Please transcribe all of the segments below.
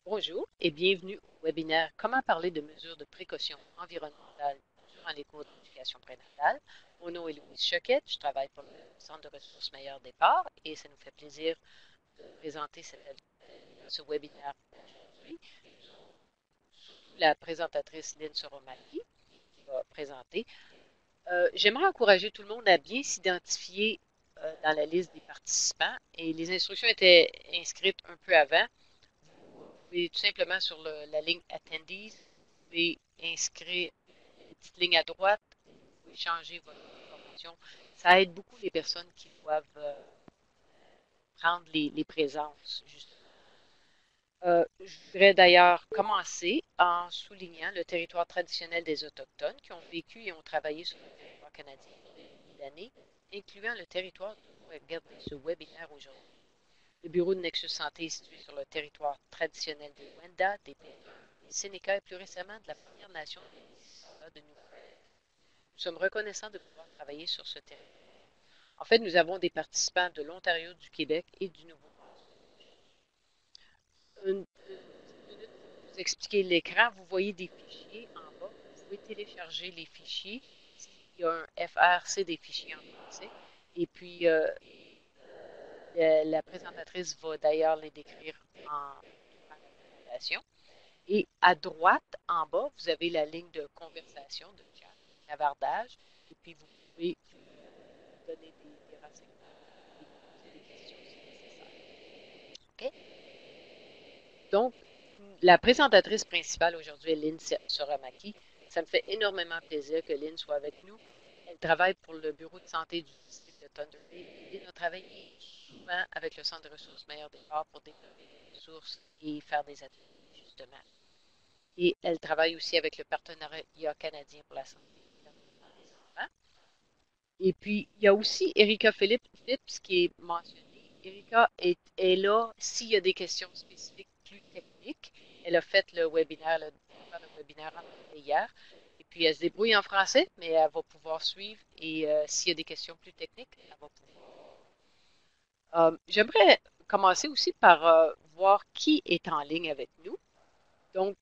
Bonjour et bienvenue au webinaire Comment parler de mesures de précaution environnementale durant les cours d'éducation prénatale. Mon nom est Louise Choquette, je travaille pour le Centre de ressources Meilleur Départ et ça nous fait plaisir de présenter ce webinaire aujourd'hui. La présentatrice Lynn Soromaki va présenter. J'aimerais encourager tout le monde à bien s'identifier dans la liste des participants et les instructions étaient inscrites un peu avant. Vous pouvez tout simplement sur la ligne Attendees, vous pouvez inscrire une petite ligne à droite, vous pouvez changer votre information. Ça aide beaucoup les personnes qui doivent prendre les présences, justement. Je voudrais d'ailleurs commencer en soulignant le territoire traditionnel des Autochtones qui ont vécu et ont travaillé sur le territoire canadien depuis des milliers d'années, incluant le territoire dont vous regardez ce webinaire aujourd'hui. Le bureau de Nexus Santé est situé sur le territoire traditionnel des Wendat, des Pétuns, des Sénéca et plus récemment de la Première Nation des Mississauga de Nouvelle-Écosse. Nous sommes reconnaissants de pouvoir travailler sur ce territoire. En fait, nous avons des participants de l'Ontario, du Québec et du Nouveau-Brunswick. Une petite minute pour vous expliquer l'écran. Vous voyez des fichiers en bas. Vous pouvez télécharger les fichiers. Il y a un FR, c'est des fichiers en français. Et puis, la présentatrice va d'ailleurs les décrire durant la présentation. Et à droite, en bas, vous avez la ligne de conversation, de chat, de clavardage. Et puis, vous pouvez donner des renseignements et poser des questions si nécessaire. OK? Donc, la présentatrice principale aujourd'hui est Lynn Soramaki. Ça me fait énormément plaisir que Lynn soit avec nous. Elle travaille pour le bureau de santé du district de Thunder Bay. Et Lynn a travaillé souvent avec le Centre de ressources Meilleur Départ pour développer des ressources et faire des ateliers, justement. Et elle travaille aussi avec le partenariat canadien pour la santé et l'environnement des enfants. Et puis, il y a aussi Erika Phillips qui est mentionnée. Erika est là s'il y a des questions spécifiques plus techniques. Elle a fait le webinaire, le webinaire en anglais hier. Et puis, elle se débrouille en français, mais elle va pouvoir suivre. Et s'il y a des questions plus techniques, elle va pouvoir. J'aimerais commencer aussi par voir qui est en ligne avec nous. Donc,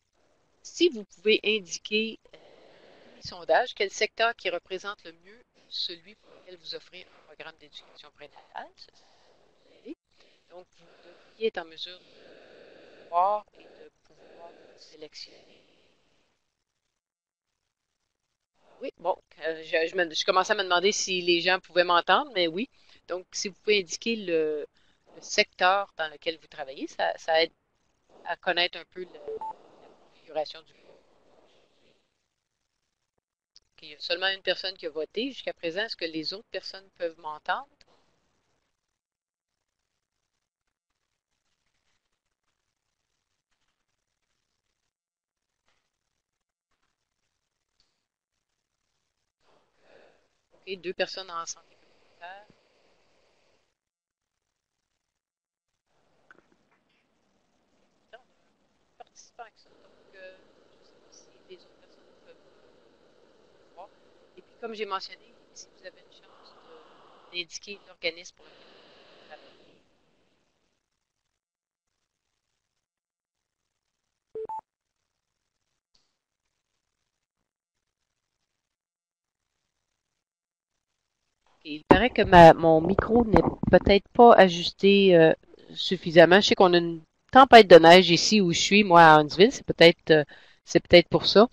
si vous pouvez indiquer sondage, quel secteur qui représente le mieux celui pour lequel vous offrez un programme d'éducation prénatale? Donc, vous devriez être en mesure de voir et de pouvoir sélectionner. Oui, bon, je commençais à me demander si les gens pouvaient m'entendre, mais oui. Donc, si vous pouvez indiquer le secteur dans lequel vous travaillez, ça aide à connaître un peu la configuration du groupe. Il y a seulement une personne qui a voté jusqu'à présent. Est-ce que les autres personnes peuvent m'entendre? OK, deux personnes en santé communautaire. Là, on a un participant avec ça. Donc, je ne sais pas si les autres personnes peuvent voir. Et puis, comme j'ai mentionné, si vous avez une chance d'indiquer l'organisme pour lequel vous travaillez. Et il paraît que mon micro n'est peut-être pas ajusté suffisamment. Je sais qu'on a une tempête de neige ici où je suis, moi, à Huntsville. C'est peut-être pour ça.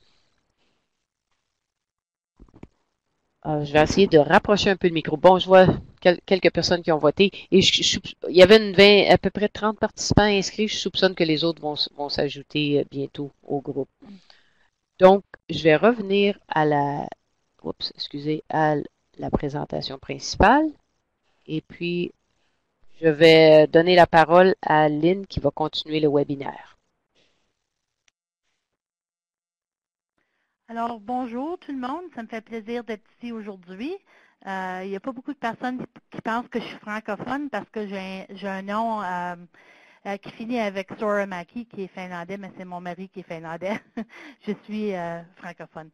Je vais essayer de rapprocher un peu le micro. Bon, je vois quelques personnes qui ont voté. Et il y avait à peu près 30 participants inscrits. Je soupçonne que les autres vont s'ajouter bientôt au groupe. Donc, je vais revenir à la présentation principale. Et puis, je vais donner la parole à Lynn qui va continuer le webinaire. Alors, bonjour tout le monde. Ça me fait plaisir d'être ici aujourd'hui. Il n'y a pas beaucoup de personnes qui pensent que je suis francophone parce que j'ai un nom qui finit avec Soramaki, qui est finlandais, mais c'est mon mari qui est finlandais. Je suis francophone.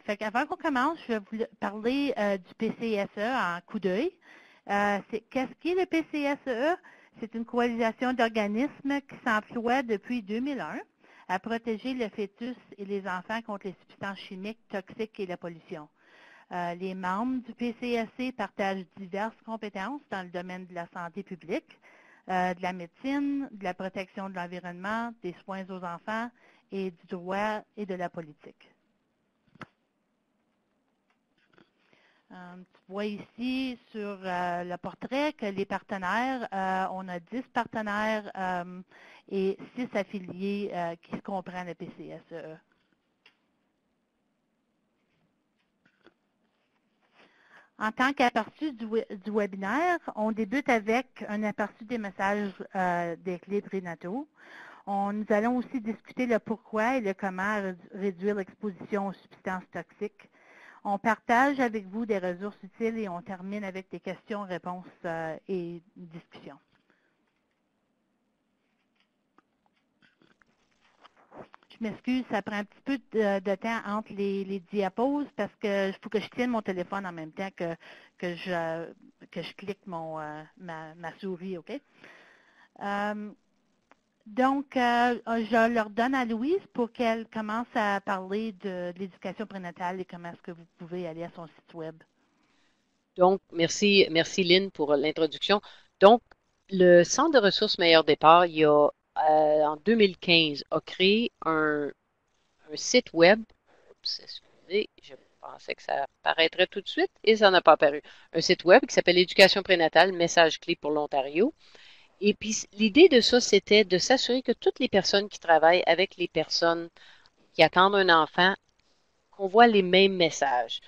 Fait qu'avant qu'on commence, je vais vous parler du PCSE en coup d'œil. Qu'est-ce qui est le PCSE? C'est une coalition d'organismes qui s'emploie depuis 2001 à protéger le fœtus et les enfants contre les substances chimiques toxiques et la pollution. Les membres du PCSC partagent diverses compétences dans le domaine de la santé publique, de la médecine, de la protection de l'environnement, des soins aux enfants et du droit et de la politique. Tu vois ici sur le portrait que les partenaires, on a 10 partenaires et 6 affiliés qui comprennent le PCSE. En tant qu'aperçu du webinaire, on débute avec un aperçu des messages des clés prénataux. Nous allons aussi discuter le pourquoi et le comment réduire l'exposition aux substances toxiques. On partage avec vous des ressources utiles et on termine avec des questions-réponses et discussions. Je m'excuse, ça prend un petit peu de temps entre les diapos parce que il faut que je tienne mon téléphone en même temps que je clique ma souris, OK? Donc, je leur donne à Louise pour qu'elle commence à parler de l'éducation prénatale et comment est-ce que vous pouvez aller à son site web. Donc, merci Lynn pour l'introduction. Donc, le Centre de ressources Meilleur Départ, il y a, en 2015, a créé un site web. Oups, excusez, je pensais que ça apparaîtrait tout de suite et ça n'a pas apparu. Un site web qui s'appelle Éducation prénatale, message clé pour l'Ontario. Et puis, l'idée de ça, c'était de s'assurer que toutes les personnes qui travaillent avec les personnes qui attendent un enfant, qu'on voit les mêmes messages.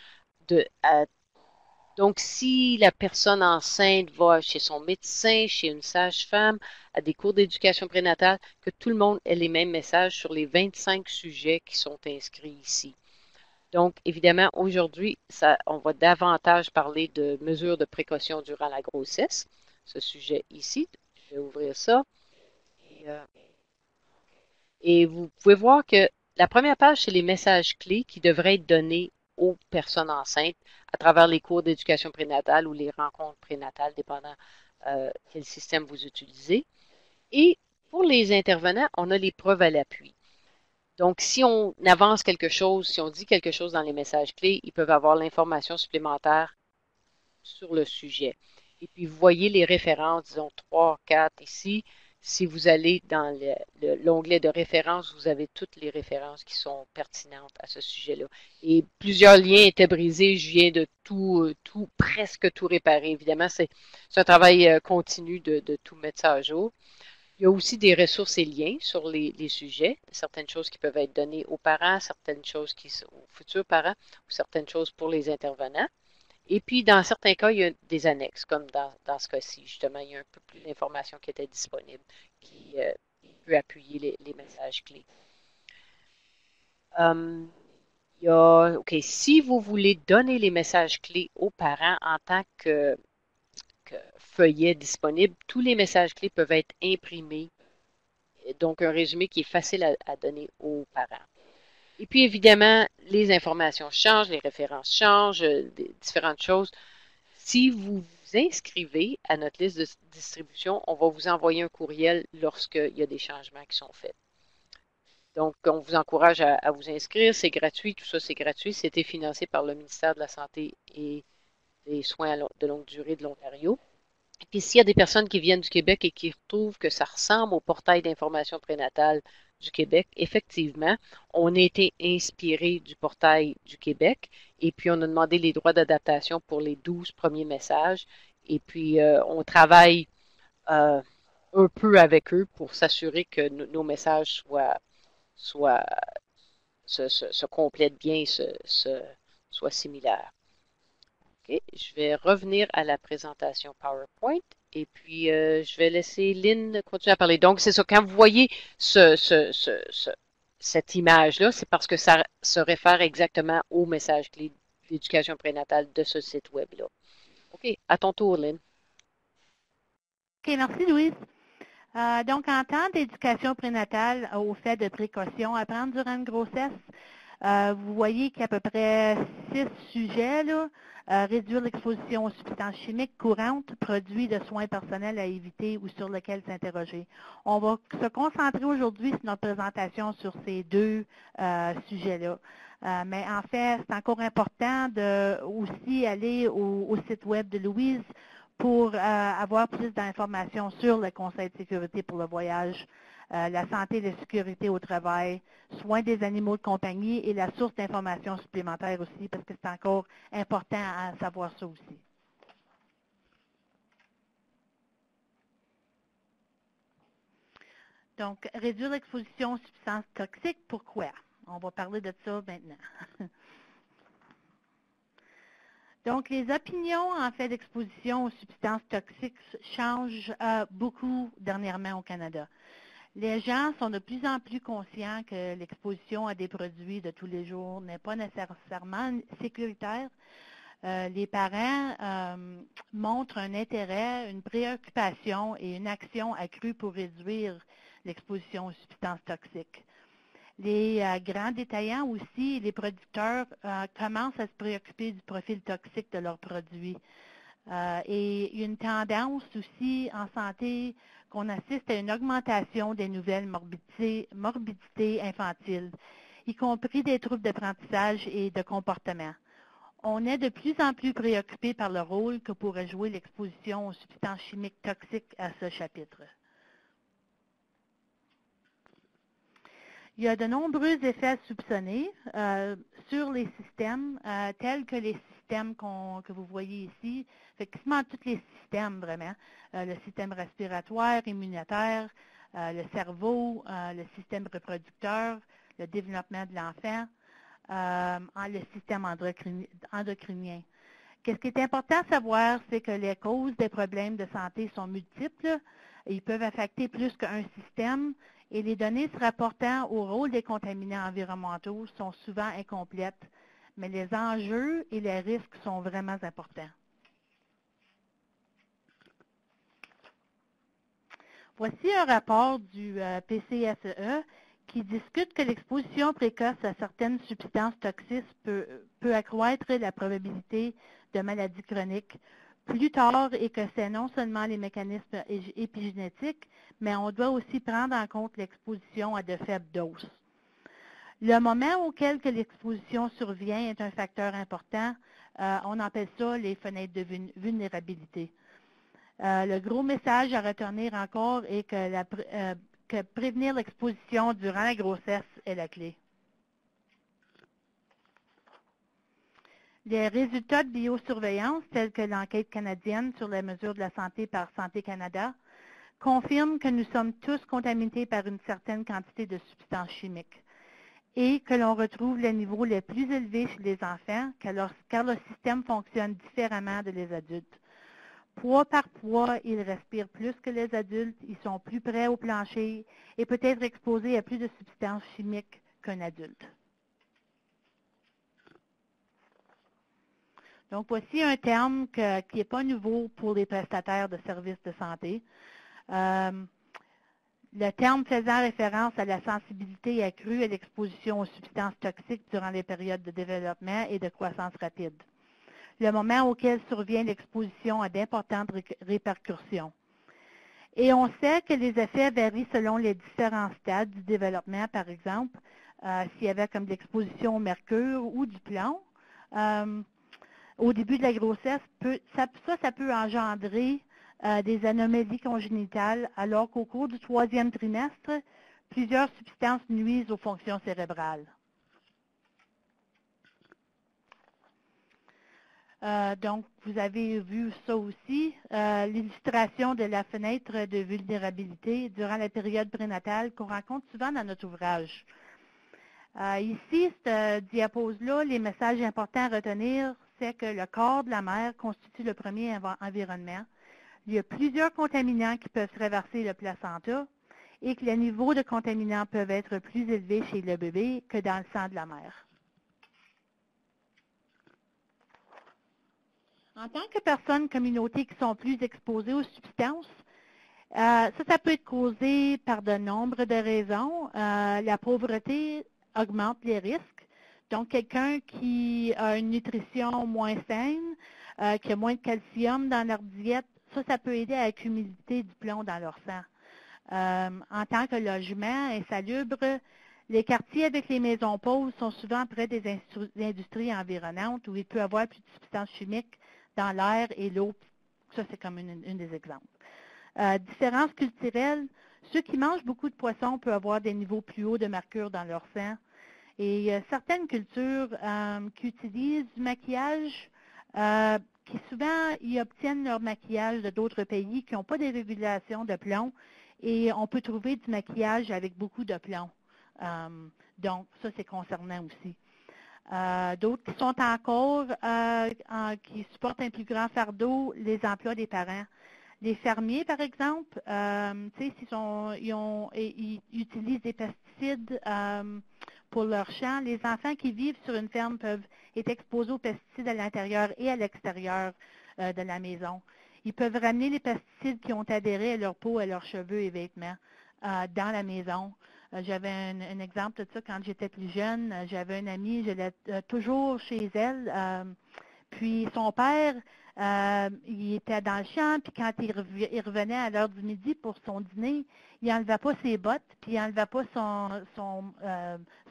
Donc, si la personne enceinte va chez son médecin, chez une sage-femme, à des cours d'éducation prénatale, que tout le monde ait les mêmes messages sur les 25 sujets qui sont inscrits ici. Donc, évidemment, aujourd'hui, on va davantage parler de mesures de précaution durant la grossesse. Ce sujet ici, je vais ouvrir ça. Et vous pouvez voir que la première page, c'est les messages clés qui devraient être donnés aux personnes enceintes à travers les cours d'éducation prénatale ou les rencontres prénatales, dépendant quel système vous utilisez. Et pour les intervenants, on a les preuves à l'appui. Donc, si on avance quelque chose, si on dit quelque chose dans les messages clés, ils peuvent avoir l'information supplémentaire sur le sujet. Et puis, vous voyez les références, disons 3, 4 ici. Si vous allez dans l'onglet de références, vous avez toutes les références qui sont pertinentes à ce sujet-là. Et plusieurs liens étaient brisés. Je viens de presque tout réparer. Évidemment, c'est un travail continu de tout mettre ça à jour. Il y a aussi des ressources et liens sur les sujets, certaines choses qui peuvent être données aux parents, certaines choses aux futurs parents, ou certaines choses pour les intervenants. Et puis, dans certains cas, il y a des annexes, comme dans ce cas-ci, justement, il y a un peu plus d'informations qui étaient disponibles, qui peut appuyer les messages clés. OK, si vous voulez donner les messages clés aux parents en tant que feuillet disponible, tous les messages clés peuvent être imprimés, donc un résumé qui est facile à donner aux parents. Et puis, évidemment, les informations changent, les références changent, différentes choses. Si vous vous inscrivez à notre liste de distribution, on va vous envoyer un courriel lorsqu'il y a des changements qui sont faits. Donc, on vous encourage à vous inscrire. C'est gratuit, tout ça, c'est gratuit. C'était financé par le ministère de la Santé et des Soins de longue durée de l'Ontario. Et puis, s'il y a des personnes qui viennent du Québec et qui retrouvent que ça ressemble au portail d'information prénatale du Québec, effectivement, on a été inspiré du portail du Québec et puis on a demandé les droits d'adaptation pour les 12 premiers messages. Et puis, on travaille un peu avec eux pour s'assurer que nos messages se complètent bien, soient similaires. OK, je vais revenir à la présentation PowerPoint et puis je vais laisser Lynn continuer à parler. Donc, c'est ça, quand vous voyez cette image-là, c'est parce que ça se réfère exactement au message clé d'éducation prénatale de ce site web-là. OK, à ton tour, Lynn. OK, merci Louise. Donc, en temps d'éducation prénatale au fait de précaution à prendre durant une grossesse, Vous voyez qu'il y a à peu près 6 sujets, là. Réduire l'exposition aux substances chimiques courantes, produits de soins personnels à éviter ou sur lesquels s'interroger. On va se concentrer aujourd'hui sur notre présentation sur ces 2 sujets-là. Mais en fait, c'est encore important de aussi aller au site web de Louise pour avoir plus d'informations sur le Conseil de sécurité pour le voyage, la santé et la sécurité au travail, soins des animaux de compagnie et la source d'informations supplémentaires aussi, parce que c'est encore important à savoir ça aussi. Donc, réduire l'exposition aux substances toxiques, pourquoi? On va parler de ça maintenant. Donc, les opinions, en fait, d'exposition aux substances toxiques changent beaucoup dernièrement au Canada. Les gens sont de plus en plus conscients que l'exposition à des produits de tous les jours n'est pas nécessairement sécuritaire. Les parents montrent un intérêt, une préoccupation et une action accrue pour réduire l'exposition aux substances toxiques. Les grands détaillants aussi, les producteurs commencent à se préoccuper du profil toxique de leurs produits. Et une tendance aussi en santé qu'on assiste à une augmentation des nouvelles morbidités infantiles, y compris des troubles d'apprentissage et de comportement. On est de plus en plus préoccupé par le rôle que pourrait jouer l'exposition aux substances chimiques toxiques à ce chapitre. Il y a de nombreux effets soupçonnés sur les systèmes, tels que les systèmes que vous voyez ici, effectivement tous les systèmes vraiment, le système respiratoire, immunitaire, le cerveau, le système reproducteur, le développement de l'enfant, le système endocrinien. Qu'est-ce qui est important à savoir, c'est que les causes des problèmes de santé sont multiples. Ils peuvent affecter plus qu'un système et les données se rapportant au rôle des contaminants environnementaux sont souvent incomplètes, mais les enjeux et les risques sont vraiment importants. Voici un rapport du PCSE qui discute que l'exposition précoce à certaines substances toxiques peut accroître la probabilité de maladies chroniques plus tard et que c'est non seulement les mécanismes épigénétiques, mais on doit aussi prendre en compte l'exposition à de faibles doses. Le moment auquel l'exposition survient est un facteur important. On appelle ça les fenêtres de vulnérabilité. Le gros message à retenir encore est que prévenir l'exposition durant la grossesse est la clé. Les résultats de biosurveillance, tels que l'enquête canadienne sur les mesures de la santé par Santé Canada, confirment que nous sommes tous contaminés par une certaine quantité de substances chimiques et que l'on retrouve les niveaux les plus élevés chez les enfants car leur système fonctionne différemment de les adultes. Poids par poids, ils respirent plus que les adultes, ils sont plus près au plancher et peut être exposés à plus de substances chimiques qu'un adulte. Donc, voici un terme qui n'est pas nouveau pour les prestataires de services de santé. Le terme faisant référence à la sensibilité accrue à l'exposition aux substances toxiques durant les périodes de développement et de croissance rapide. Le moment auquel survient l'exposition a d'importantes répercussions. Et on sait que les effets varient selon les différents stades du développement, par exemple, s'il y avait comme de l'exposition au mercure ou du plomb. Au début de la grossesse, ça peut engendrer des anomalies congénitales, alors qu'au cours du 3e trimestre, plusieurs substances nuisent aux fonctions cérébrales. Donc, vous avez vu ça aussi, l'illustration de la fenêtre de vulnérabilité durant la période prénatale qu'on rencontre souvent dans notre ouvrage. Ici, cette diapose-là, les messages importants à retenir, c'est que le corps de la mère constitue le premier environnement. Il y a plusieurs contaminants qui peuvent traverser le placenta et que les niveaux de contaminants peuvent être plus élevés chez le bébé que dans le sang de la mère. En tant que personnes communautés qui sont plus exposées aux substances, ça peut être causé par de nombreuses raisons. La pauvreté augmente les risques. Donc, quelqu'un qui a une nutrition moins saine, qui a moins de calcium dans leur diète, ça peut aider à accumuler du plomb dans leur sang. En tant que logement insalubre, les quartiers avec les maisons pauvres sont souvent près des industries environnantes où il peut y avoir plus de substances chimiques dans l'air et l'eau. Ça, c'est comme une des exemples. Différences culturelles, ceux qui mangent beaucoup de poissons peuvent avoir des niveaux plus hauts de mercure dans leur sang. Et certaines cultures qui utilisent du maquillage, qui souvent ils obtiennent leur maquillage de d'autres pays qui n'ont pas de régulation de plomb, et on peut trouver du maquillage avec beaucoup de plomb. Donc, ça, c'est concernant aussi. D'autres qui sont encore, qui supportent un plus grand fardeau, les emplois des parents. Les fermiers, par exemple, ils utilisent des pesticides pour leurs champs. Les enfants qui vivent sur une ferme peuvent être exposés aux pesticides à l'intérieur et à l'extérieur de la maison. Ils peuvent ramener les pesticides qui ont adhéré à leur peau, à leurs cheveux et vêtements dans la maison. J'avais un exemple de ça quand j'étais plus jeune. J'avais une amie, j'allais toujours chez elle. Puis son père, il était dans le champ, puis quand il revenait à l'heure du midi pour son dîner, il n'enlevait pas ses bottes, puis il n'enlevait pas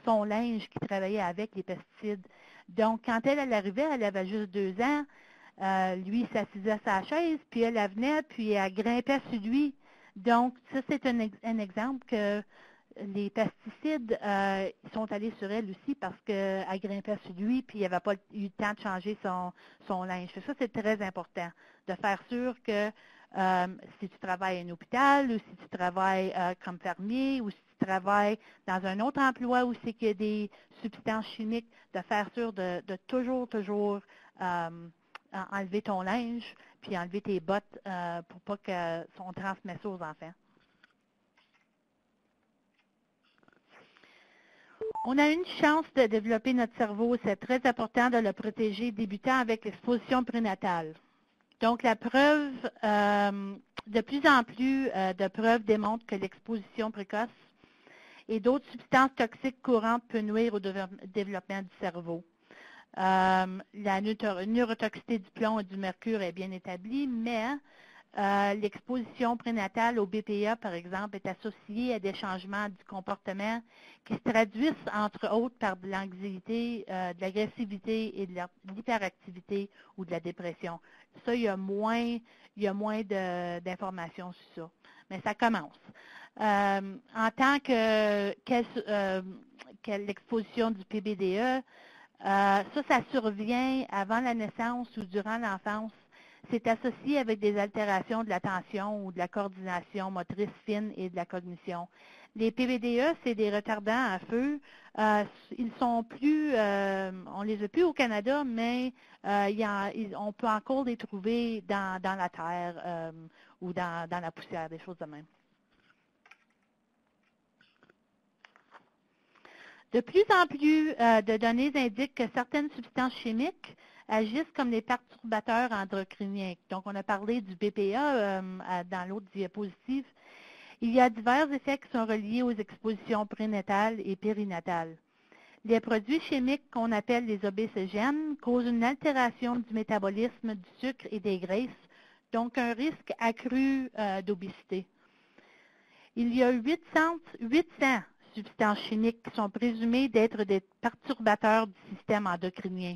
son linge qu'il travaillait avec, les pesticides. Donc, quand elle arrivait, elle avait juste 2 ans, lui, il s'assisait à sa chaise, puis elle venait, puis elle grimpait sur lui. Donc, ça, c'est un exemple que les pesticides sont allés sur elle aussi parce qu'elle grimpait sur lui puis il n'avait pas eu le temps de changer son linge. Ça, c'est très important de faire sûr que si tu travailles à un hôpital ou si tu travailles comme fermier ou si tu travailles dans un autre emploi où c'est qu'il y a des substances chimiques, de faire sûr de toujours enlever ton linge puis enlever tes bottes pour pas qu'on transmette ça aux enfants. On a une chance de développer notre cerveau. C'est très important de le protéger, débutant avec l'exposition prénatale. Donc, la preuve, de plus en plus de preuves démontrent que l'exposition précoce et d'autres substances toxiques courantes peuvent nuire au développement du cerveau. La neurotoxicité du plomb et du mercure est bien établie, mais l'exposition prénatale au BPA, par exemple, est associée à des changements du comportement qui se traduisent, entre autres, par de l'anxiété, de l'agressivité et de l'hyperactivité ou de la dépression. Ça, il y a moins d'informations sur ça. Mais ça commence. En tant que l'exposition du PBDE, ça survient avant la naissance ou durant l'enfance. C'est associé avec des altérations de l'attention ou de la coordination motrice fine et de la cognition. Les PBDE, c'est des retardants à feu. Ils sont plus, on les a plus au Canada, mais on peut encore les trouver dans la terre ou dans la poussière, des choses de même. De plus en plus de données indiquent que certaines substances chimiques agissent comme des perturbateurs endocriniens. Donc, on a parlé du BPA dans l'autre diapositive. Il y a divers effets qui sont reliés aux expositions prénatales et périnatales. Les produits chimiques qu'on appelle les obésogènes causent une altération du métabolisme du sucre et des graisses, donc un risque accru d'obésité. Il y a 800 substances chimiques qui sont présumées d'être des perturbateurs du système endocrinien.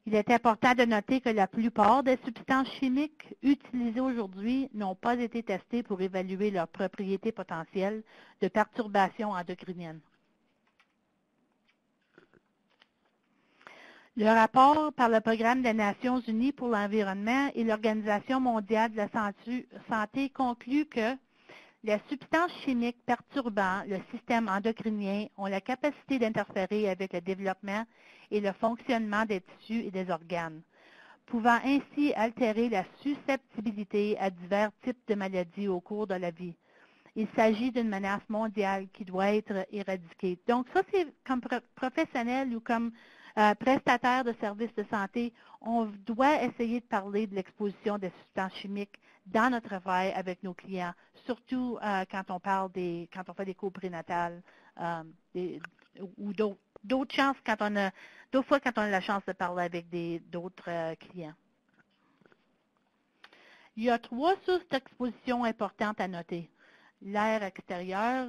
Il est important de noter que la plupart des substances chimiques utilisées aujourd'hui n'ont pas été testées pour évaluer leurs propriétés potentielles de perturbation endocrinienne. Le rapport par le Programme des Nations unies pour l'environnement et l'Organisation mondiale de la santé conclut que les substances chimiques perturbant le système endocrinien ont la capacité d'interférer avec le développement et le fonctionnement des tissus et des organes, pouvant ainsi altérer la susceptibilité à divers types de maladies au cours de la vie. Il s'agit d'une menace mondiale qui doit être éradiquée. Donc ça, c'est comme professionnel ou comme prestataire de services de santé, on doit essayer de parler de l'exposition des substances chimiques dans notre travail avec nos clients, surtout quand on fait des cours prénatales ou d'autres d'autres chances d'autres fois quand on a la chance de parler avec d'autres clients. Il y a 3 sources d'exposition importantes à noter. L'air extérieur,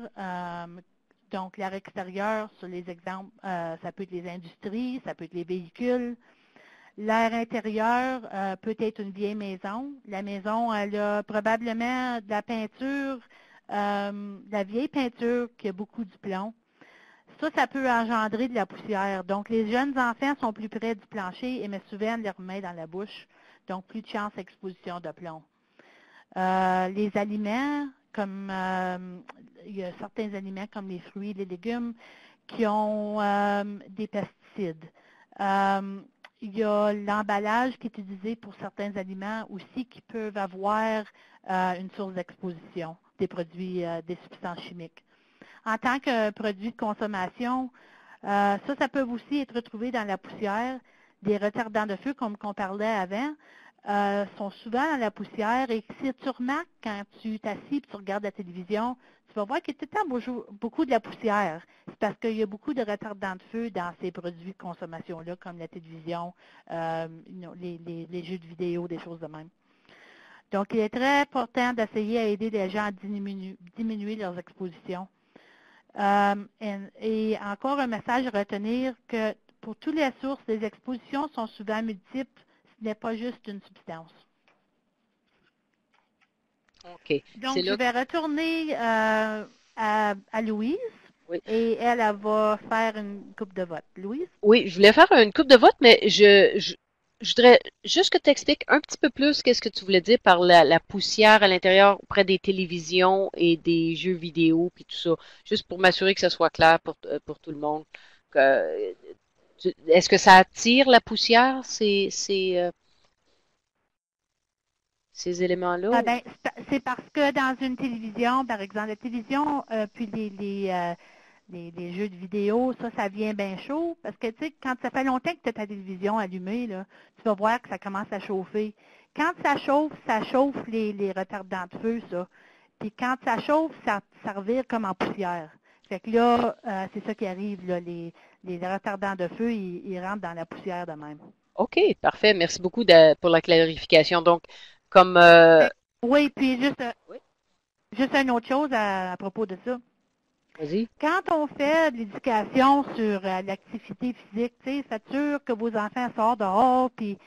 donc l'air extérieur, sur les exemples, ça peut être les industries, ça peut être les véhicules. L'air intérieur peut être une vieille maison. La maison, elle a probablement de la peinture, de la vieille peinture qui a beaucoup de plomb. Ça peut engendrer de la poussière. Donc, les jeunes enfants sont plus près du plancher et mettent souvent leurs mains dans la bouche. Donc, plus de chances d'exposition de plomb. Les aliments, comme il y a certains aliments comme les fruits, les légumes, qui ont des pesticides. Il y a l'emballage qui est utilisé pour certains aliments aussi qui peuvent avoir une source d'exposition des produits, des substances chimiques. En tant que produit de consommation, ça peut aussi être retrouvé dans la poussière. Des retardants de feu, comme on parlait avant, sont souvent dans la poussière. Et si tu remarques quand tu t'assis et tu regardes la télévision, tu vas voir qu'il y a tout le temps beaucoup de la poussière. C'est parce qu'il y a beaucoup de retardants de feu dans ces produits de consommation-là, comme la télévision, les jeux de vidéo, des choses de même. Donc, il est très important d'essayer à aider les gens à diminuer leurs expositions. Et encore un message à retenir que pour toutes les sources, les expositions sont souvent multiples, ce n'est pas juste une substance. OK. Donc, je vais retourner à Louise. Oui. Et elle va faire une coupe de vote. Louise? Oui, je voulais faire une coupe de vote, mais je voudrais juste que tu expliques un petit peu plus qu'est-ce que tu voulais dire par la poussière à l'intérieur près des télévisions et des jeux vidéo puis tout ça. Juste pour m'assurer que ce soit clair pour tout le monde. Est-ce que ça attire la poussière, ces éléments-là? Ben, c'est parce que dans une télévision, par exemple, la télévision, puis les jeux de vidéo, ça vient bien chaud. Parce que, tu sais, quand ça fait longtemps que tu as ta télévision allumée, là, tu vas voir que ça commence à chauffer. Quand ça chauffe les retardants de feu, ça. Puis quand ça chauffe, ça revire comme en poussière. Fait que là, c'est ça qui arrive, là. Les retardants de feu, ils rentrent dans la poussière de même. OK, parfait. Merci beaucoup pour la clarification. Donc, comme... Oui, puis Oui, juste une autre chose à propos de ça. vas-y. Quand on fait de l'éducation sur l'activité physique, tu sais, faites sûr que vos enfants sortent dehors puis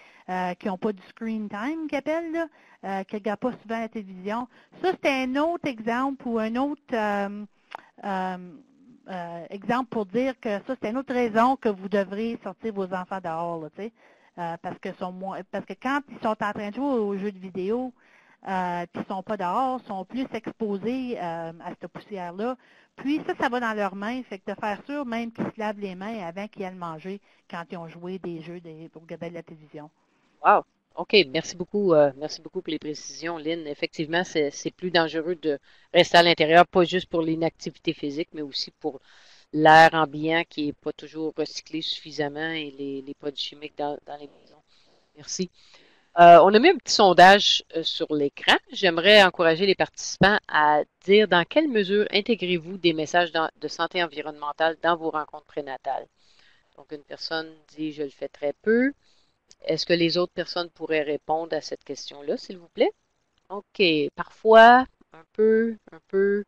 qui n'ont pas du screen time, qu'ils appellent, là, qui ne regardent pas souvent la télévision. Ça, c'est un autre exemple ou un autre exemple pour dire que ça, c'est une autre raison que vous devrez sortir vos enfants dehors, là, tu sais, parce que quand ils sont en train de jouer aux jeux de vidéo, puis ils ne sont pas dehors, sont plus exposés à cette poussière-là. Puis ça va dans leurs mains, fait que de faire sûr même qu'ils se lavent les mains avant qu'ils aillent manger quand ils ont joué des jeux pour regarder la télévision. Wow. OK, merci beaucoup. Merci beaucoup pour les précisions, Lynn. Effectivement, c'est plus dangereux de rester à l'intérieur, pas juste pour l'inactivité physique, mais aussi pour l'air ambiant qui n'est pas toujours recyclé suffisamment et les produits chimiques dans les maisons. Merci. On a mis un petit sondage sur l'écran. J'aimerais encourager les participants à dire dans quelle mesure intégrez-vous des messages de santé environnementale dans vos rencontres prénatales. Donc, une personne dit je le fais très peu. Est-ce que les autres personnes pourraient répondre à cette question-là, s'il vous plaît? OK. Parfois, un peu, un peu.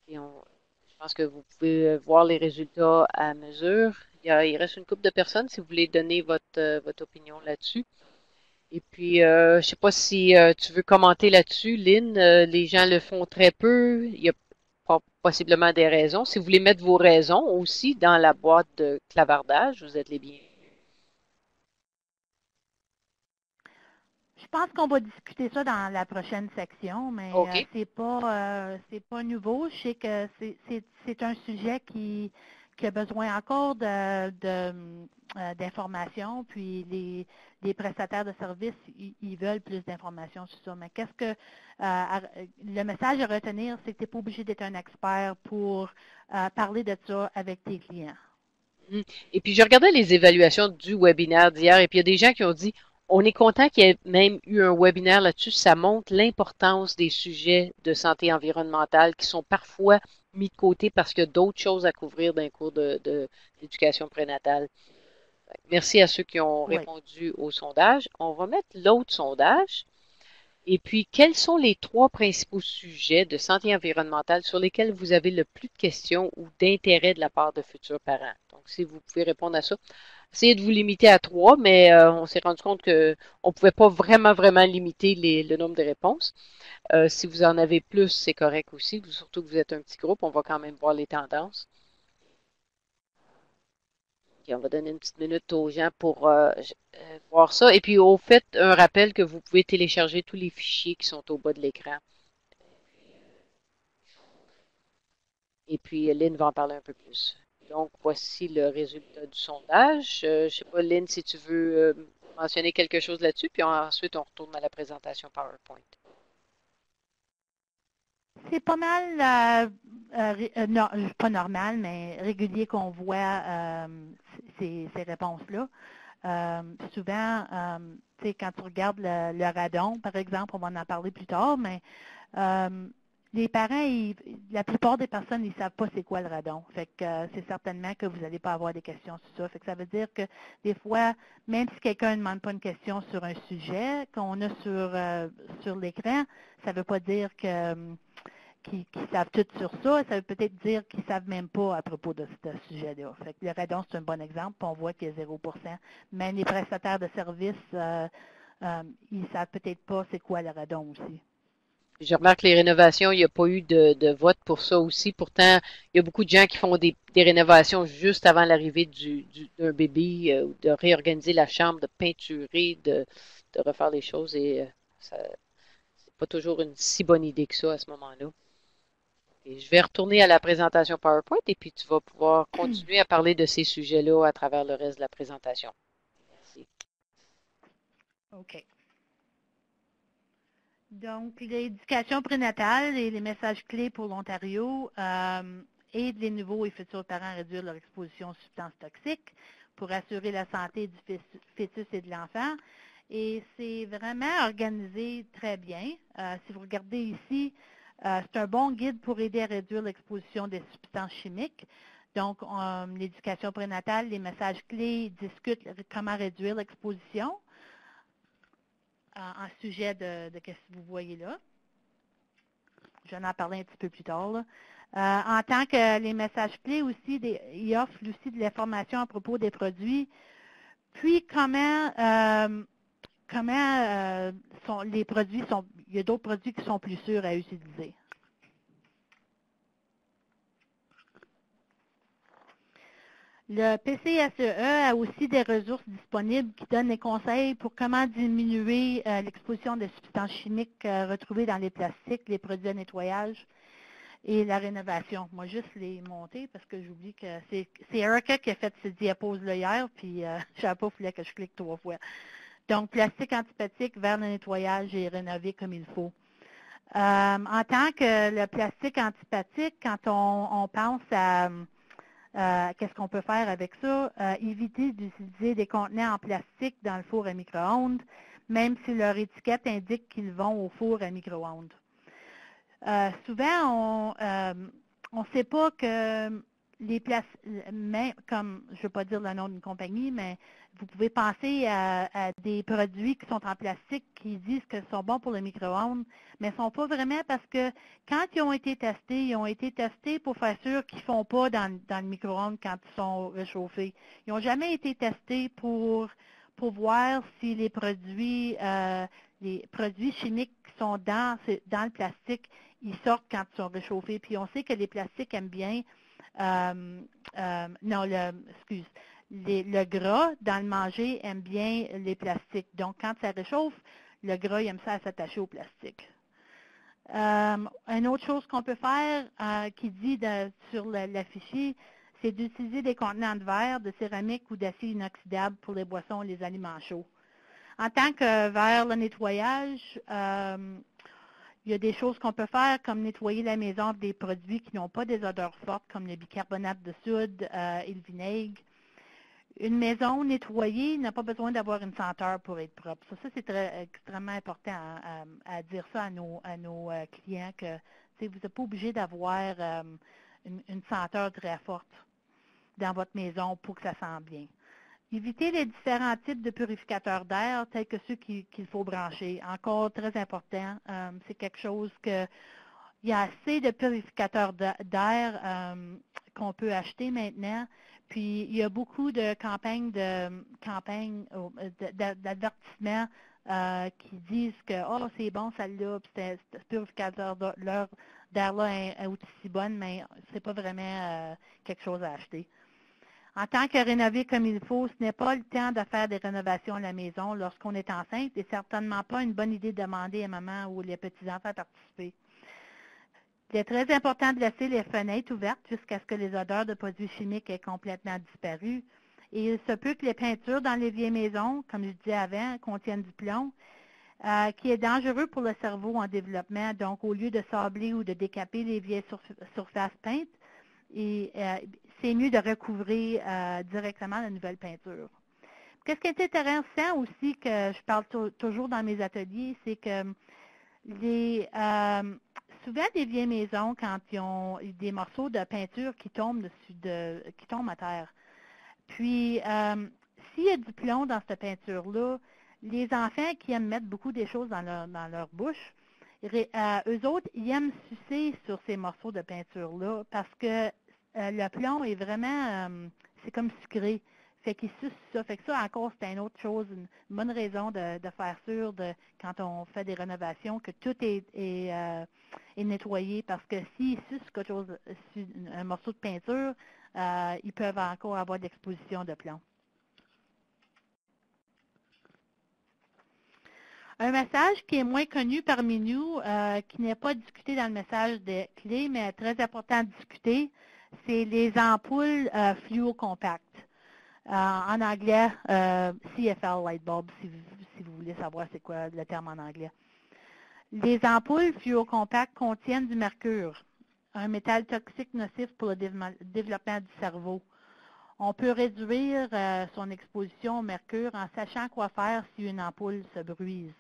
Et je pense que vous pouvez voir les résultats à mesure. Il reste une couple de personnes si vous voulez donner votre opinion là-dessus. Et puis, je ne sais pas si tu veux commenter là-dessus, Lynn. Les gens le font très peu. Il y a possiblement des raisons. Si vous voulez mettre vos raisons aussi dans la boîte de clavardage, vous êtes les bienvenus. Je pense qu'on va discuter ça dans la prochaine section, mais OK. c'est pas nouveau. Je sais que c'est un sujet qui a besoin encore d'informations, puis les prestataires de services, ils veulent plus d'informations sur ça. Mais le message à retenir, c'est que tu n'es pas obligé d'être un expert pour parler de ça avec tes clients. Et puis, je regardais les évaluations du webinaire d'hier, et puis il y a des gens qui ont dit, on est content qu'il y ait même eu un webinaire là-dessus. Ça montre l'importance des sujets de santé environnementale qui sont parfois mis de côté parce qu'il y a d'autres choses à couvrir dans les cours d'éducation prénatale. Merci à ceux qui ont Oui. répondu au sondage. On va mettre l'autre sondage. Et puis, quels sont les 3 principaux sujets de santé environnementale sur lesquels vous avez le plus de questions ou d'intérêt de la part de futurs parents? Donc, si vous pouvez répondre à ça, essayez de vous limiter à 3, mais on s'est rendu compte qu'on ne pouvait pas vraiment limiter le nombre de réponses. Si vous en avez plus, c'est correct aussi, surtout que vous êtes un petit groupe, on va quand même voir les tendances. Puis on va donner une petite minute aux gens pour voir ça. Et puis, au fait, un rappel que vous pouvez télécharger tous les fichiers qui sont au bas de l'écran. Et puis, Lynn va en parler un peu plus. Donc, voici le résultat du sondage. Je ne sais pas, Lynn, si tu veux mentionner quelque chose là-dessus, puis ensuite, on retourne à la présentation PowerPoint. C'est pas mal, non, pas normal, mais régulier qu'on voit ces réponses-là. Souvent, tu sais, quand tu regardes le radon, par exemple, on va en parler plus tard, mais les parents, la plupart des personnes, ils ne savent pas c'est quoi le radon. Fait que c'est certainement que vous n'allez pas avoir des questions sur ça. Fait que ça veut dire que des fois, même si quelqu'un ne demande pas une question sur un sujet qu'on a sur l'écran, ça ne veut pas dire qu'ils savent tout sur ça. Ça veut peut-être dire qu'ils ne savent même pas à propos de ce sujet-là. Fait que le radon, c'est un bon exemple, puis on voit qu'il y a 0%. Même les prestataires de services, ils ne savent peut-être pas c'est quoi le radon aussi. Je remarque que les rénovations, il n'y a pas eu de vote pour ça aussi. Pourtant, il y a beaucoup de gens qui font des rénovations juste avant l'arrivée d'un bébé, de réorganiser la chambre, de peinturer, de refaire les choses. Et ça, c'est pas toujours une si bonne idée que ça à ce moment-là. Et je vais retourner à la présentation PowerPoint et puis tu vas pouvoir continuer à parler de ces sujets-là à travers le reste de la présentation. Merci. OK. Donc, l'éducation prénatale et les messages clés pour l'Ontario aident les nouveaux et futurs parents à réduire leur exposition aux substances toxiques pour assurer la santé du fœtus et de l'enfant. Et c'est vraiment organisé très bien. Si vous regardez ici, c'est un bon guide pour aider à réduire l'exposition des substances chimiques. Donc, l'éducation prénatale, les messages clés discutent comment réduire l'exposition en sujet de ce que vous voyez là. Je vais en parler un petit peu plus tard. Là. En tant que les messages clés aussi, ils offrent aussi de l'information à propos des produits, puis les produits sont, il y a d'autres produits qui sont plus sûrs à utiliser. Le PCSEE a aussi des ressources disponibles qui donnent des conseils pour comment diminuer l'exposition des substances chimiques retrouvées dans les plastiques, les produits de nettoyage et la rénovation. Moi, juste les monter parce que j'oublie que c'est Erica qui a fait ces diapos-là hier, puis je savais pas, il fallait que je clique 3 fois. Donc, plastique antipathique vers le nettoyage et rénové comme il faut. En tant que le plastique antipathique, quand on pense à qu'est-ce qu'on peut faire avec ça? Éviter d'utiliser des contenants en plastique dans le four à micro-ondes, même si leur étiquette indique qu'ils vont au four à micro-ondes. Souvent, on ne sait pas que les places, comme je ne veux pas dire le nom d'une compagnie, mais vous pouvez penser à des produits qui sont en plastique qui disent qu'ils sont bons pour le micro-ondes, mais ils ne sont pas vraiment parce que quand ils ont été testés, ils ont été testés pour faire sûr qu'ils ne font pas dans le micro-ondes quand ils sont réchauffés. Ils n'ont jamais été testés pour voir si les produits chimiques qui sont dans le plastique, ils sortent quand ils sont réchauffés. Puis on sait que les plastiques aiment bien, le gras dans le manger aime bien les plastiques. Donc quand ça réchauffe, le gras il aime ça s'attacher au plastique. Une autre chose qu'on peut faire qui dit sur l'affiché, c'est d'utiliser des contenants de verre, de céramique ou d'acier inoxydable pour les boissons et les aliments chauds. En tant que vers le nettoyage, il y a des choses qu'on peut faire comme nettoyer la maison avec des produits qui n'ont pas des odeurs fortes comme le bicarbonate de soude et le vinaigre. Une maison nettoyée n'a pas besoin d'avoir une senteur pour être propre. Ça c'est extrêmement important à dire ça à nos clients que vous n'êtes pas obligé d'avoir une senteur très forte dans votre maison pour que ça sente bien. Évitez les différents types de purificateurs d'air, tels que ceux qu'il faut brancher. Encore très important, c'est quelque chose que il y a assez de purificateurs d'air qu'on peut acheter maintenant. Puis il y a beaucoup de campagnes d'advertisement qui disent que oh, c'est bon celle-là, puis ce purificateur d'air-là est aussi bonne, mais c'est pas vraiment quelque chose à acheter. En tant que rénover comme il faut, ce n'est pas le temps de faire des rénovations à la maison lorsqu'on est enceinte et certainement pas une bonne idée de demander à maman ou les petits-enfants à participer. Il est très important de laisser les fenêtres ouvertes jusqu'à ce que les odeurs de produits chimiques aient complètement disparu. Et il se peut que les peintures dans les vieilles maisons, comme je disais avant, contiennent du plomb, qui est dangereux pour le cerveau en développement. Donc, au lieu de sabler ou de décaper les vieilles surfaces peintes, c'est mieux de recouvrir directement la nouvelle peinture. Qu'est-ce qui est intéressant aussi, que je parle toujours dans mes ateliers, c'est que souvent des vieilles maisons, quand ils ont des morceaux de peinture qui tombent qui tombent à terre. Puis, s'il y a du plomb dans cette peinture-là, les enfants qui aiment mettre beaucoup des choses dans leur bouche, eux autres, ils aiment sucer sur ces morceaux de peinture-là parce que le plomb est vraiment, c'est comme sucré. Fait qu'ils sucent ça. Fait que ça, encore, c'est une autre chose, une bonne raison de faire sûr, quand on fait des rénovations, que tout est nettoyé. Parce que s'ils sucent quelque chose, un morceau de peinture, ils peuvent encore avoir de l'exposition de plomb. Un message qui est moins connu parmi nous, qui n'est pas discuté dans le message des clés, mais très important à discuter, c'est les ampoules fluocompactes. En anglais, CFL light bulb, si vous voulez savoir c'est quoi le terme en anglais. Les ampoules fluocompactes contiennent du mercure, un métal toxique nocif pour le développement du cerveau. On peut réduire son exposition au mercure en sachant quoi faire si une ampoule se brise.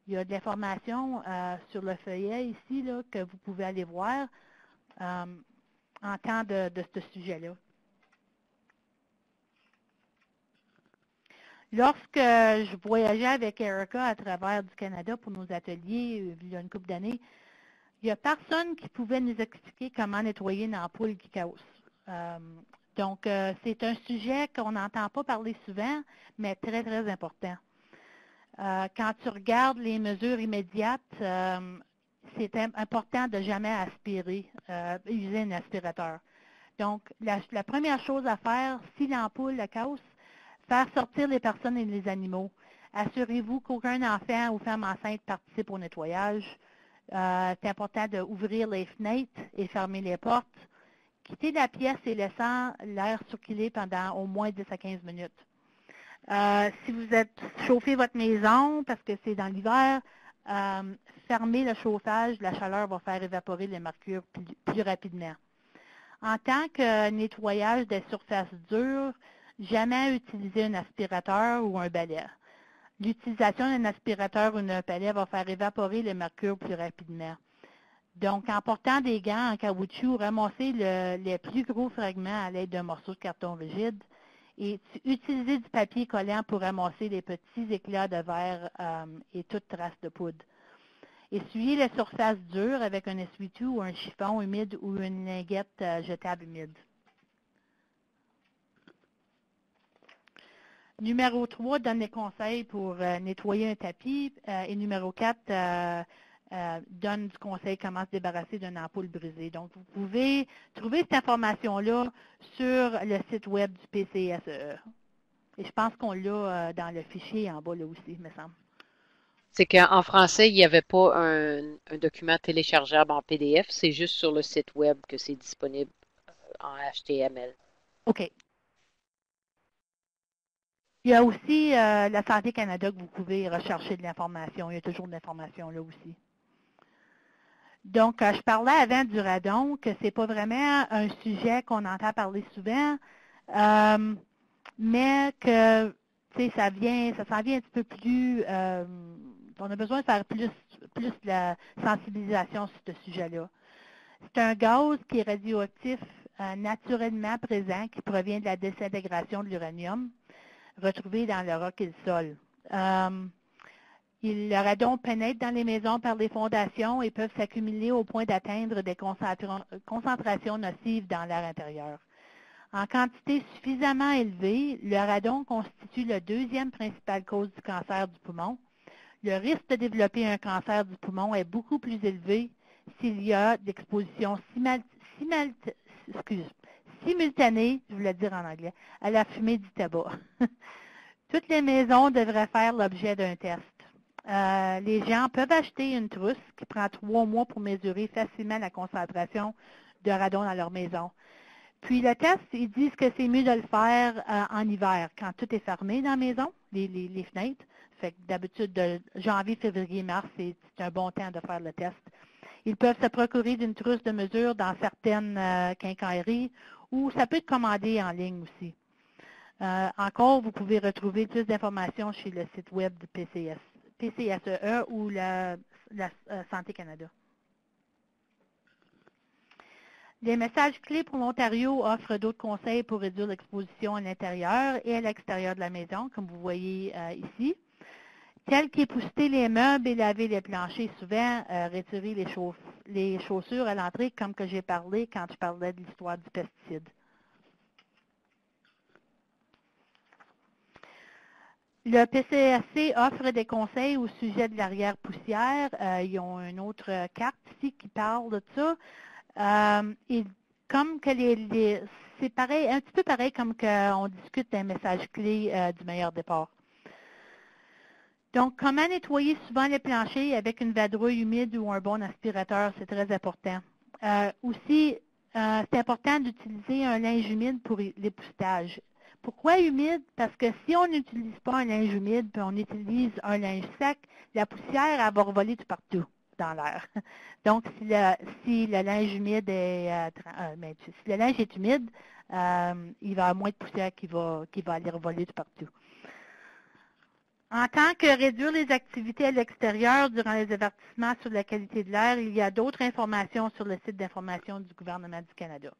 Il y a de l'information sur le feuillet ici là, que vous pouvez aller voir en temps de ce sujet-là. Lorsque je voyageais avec Erica à travers du Canada pour nos ateliers il y a une couple d'années, il n'y a personne qui pouvait nous expliquer comment nettoyer une ampoule qui casse. Donc, c'est un sujet qu'on n'entend pas parler souvent, mais très, très important. Quand tu regardes les mesures immédiates, c'est important de jamais aspirer, user un aspirateur. Donc, la première chose à faire, si l'ampoule la casse, faire sortir les personnes et les animaux. Assurez-vous qu'aucun enfant ou femme enceinte participe au nettoyage. C'est important d'ouvrir les fenêtres et fermer les portes. Quittez la pièce et laissant l'air circuler pendant au moins 10 à 15 minutes. Si vous êtes chauffé votre maison parce que c'est dans l'hiver, fermez le chauffage, la chaleur va faire évaporer le mercure plus rapidement. En tant que nettoyage des surfaces dures, jamais utiliser un aspirateur ou un balai. L'utilisation d'un aspirateur ou d'un balai va faire évaporer le mercure plus rapidement. Donc, en portant des gants en caoutchouc, ramassez les plus gros fragments à l'aide d'un morceau de carton rigide et utilisez du papier collant pour ramasser les petits éclats de verre et toute trace de poudre. Essuyez les surfaces dures avec un essuie-tout ou un chiffon humide ou une linguette jetable humide. Numéro 3, donne des conseils pour nettoyer un tapis. Et numéro 4, donne du conseil comment se débarrasser d'une ampoule brisée. Donc, vous pouvez trouver cette information-là sur le site web du PCSE. Et je pense qu'on l'a dans le fichier en bas là aussi, il me semble. C'est qu'en français, il n'y avait pas un document téléchargeable en PDF, c'est juste sur le site web que c'est disponible en HTML. OK. Il y a aussi la Santé Canada que vous pouvez rechercher de l'information. Il y a toujours de l'information là aussi. Donc, je parlais avant du radon, que ce n'est pas vraiment un sujet qu'on entend parler souvent, mais que ça s'en vient un petit peu plus, on a besoin de faire plus de la sensibilisation sur ce sujet-là. C'est un gaz qui est radioactif naturellement présent, qui provient de la désintégration de l'uranium, retrouvé dans le roc et le sol. Le radon pénètre dans les maisons par les fondations et peuvent s'accumuler au point d'atteindre des concentrations nocives dans l'air intérieur. En quantité suffisamment élevée, le radon constitue la deuxième principale cause du cancer du poumon. Le risque de développer un cancer du poumon est beaucoup plus élevé s'il y a d'exposition simultanée, je voulais dire en anglais, à la fumée du tabac. Toutes les maisons devraient faire l'objet d'un test. Les gens peuvent acheter une trousse qui prend 3 mois pour mesurer facilement la concentration de radon dans leur maison. Puis le test, ils disent que c'est mieux de le faire en hiver, quand tout est fermé dans la maison, les fenêtres. Fait que d'habitude, de janvier, février, mars, c'est un bon temps de faire le test. Ils peuvent se procurer d'une trousse de mesure dans certaines quincailleries ou ça peut être commandé en ligne aussi. Encore, vous pouvez retrouver plus d'informations chez le site web du PCSE ou la Santé Canada. Les messages clés pour l'Ontario offrent d'autres conseils pour réduire l'exposition à l'intérieur et à l'extérieur de la maison, comme vous voyez ici, tels qu'épousseter les meubles et laver les planchers souvent, retirer les chaussures à l'entrée, comme que j'ai parlé quand je parlais de l'histoire du pesticide. Le PCSC offre des conseils au sujet de l'arrière-poussière. Ils ont une autre carte ici qui parle de ça. Et comme que c'est pareil, un petit peu pareil comme qu'on discute d'un message clé du meilleur départ. Donc, comment nettoyer souvent les planchers avec une vadrouille humide ou un bon aspirateur, c'est très important. Aussi, c'est important d'utiliser un linge humide pour l'époussetage. Pourquoi humide? Parce que si on n'utilise pas un linge humide, puis on utilise un linge sec, la poussière, elle va revoler tout partout dans l'air. Donc, si le linge humide est, si le linge est humide, il va y avoir moins de poussière qui va aller revoler tout partout. En tant que réduire les activités à l'extérieur durant les avertissements sur la qualité de l'air, il y a d'autres informations sur le site d'information du gouvernement du Canada.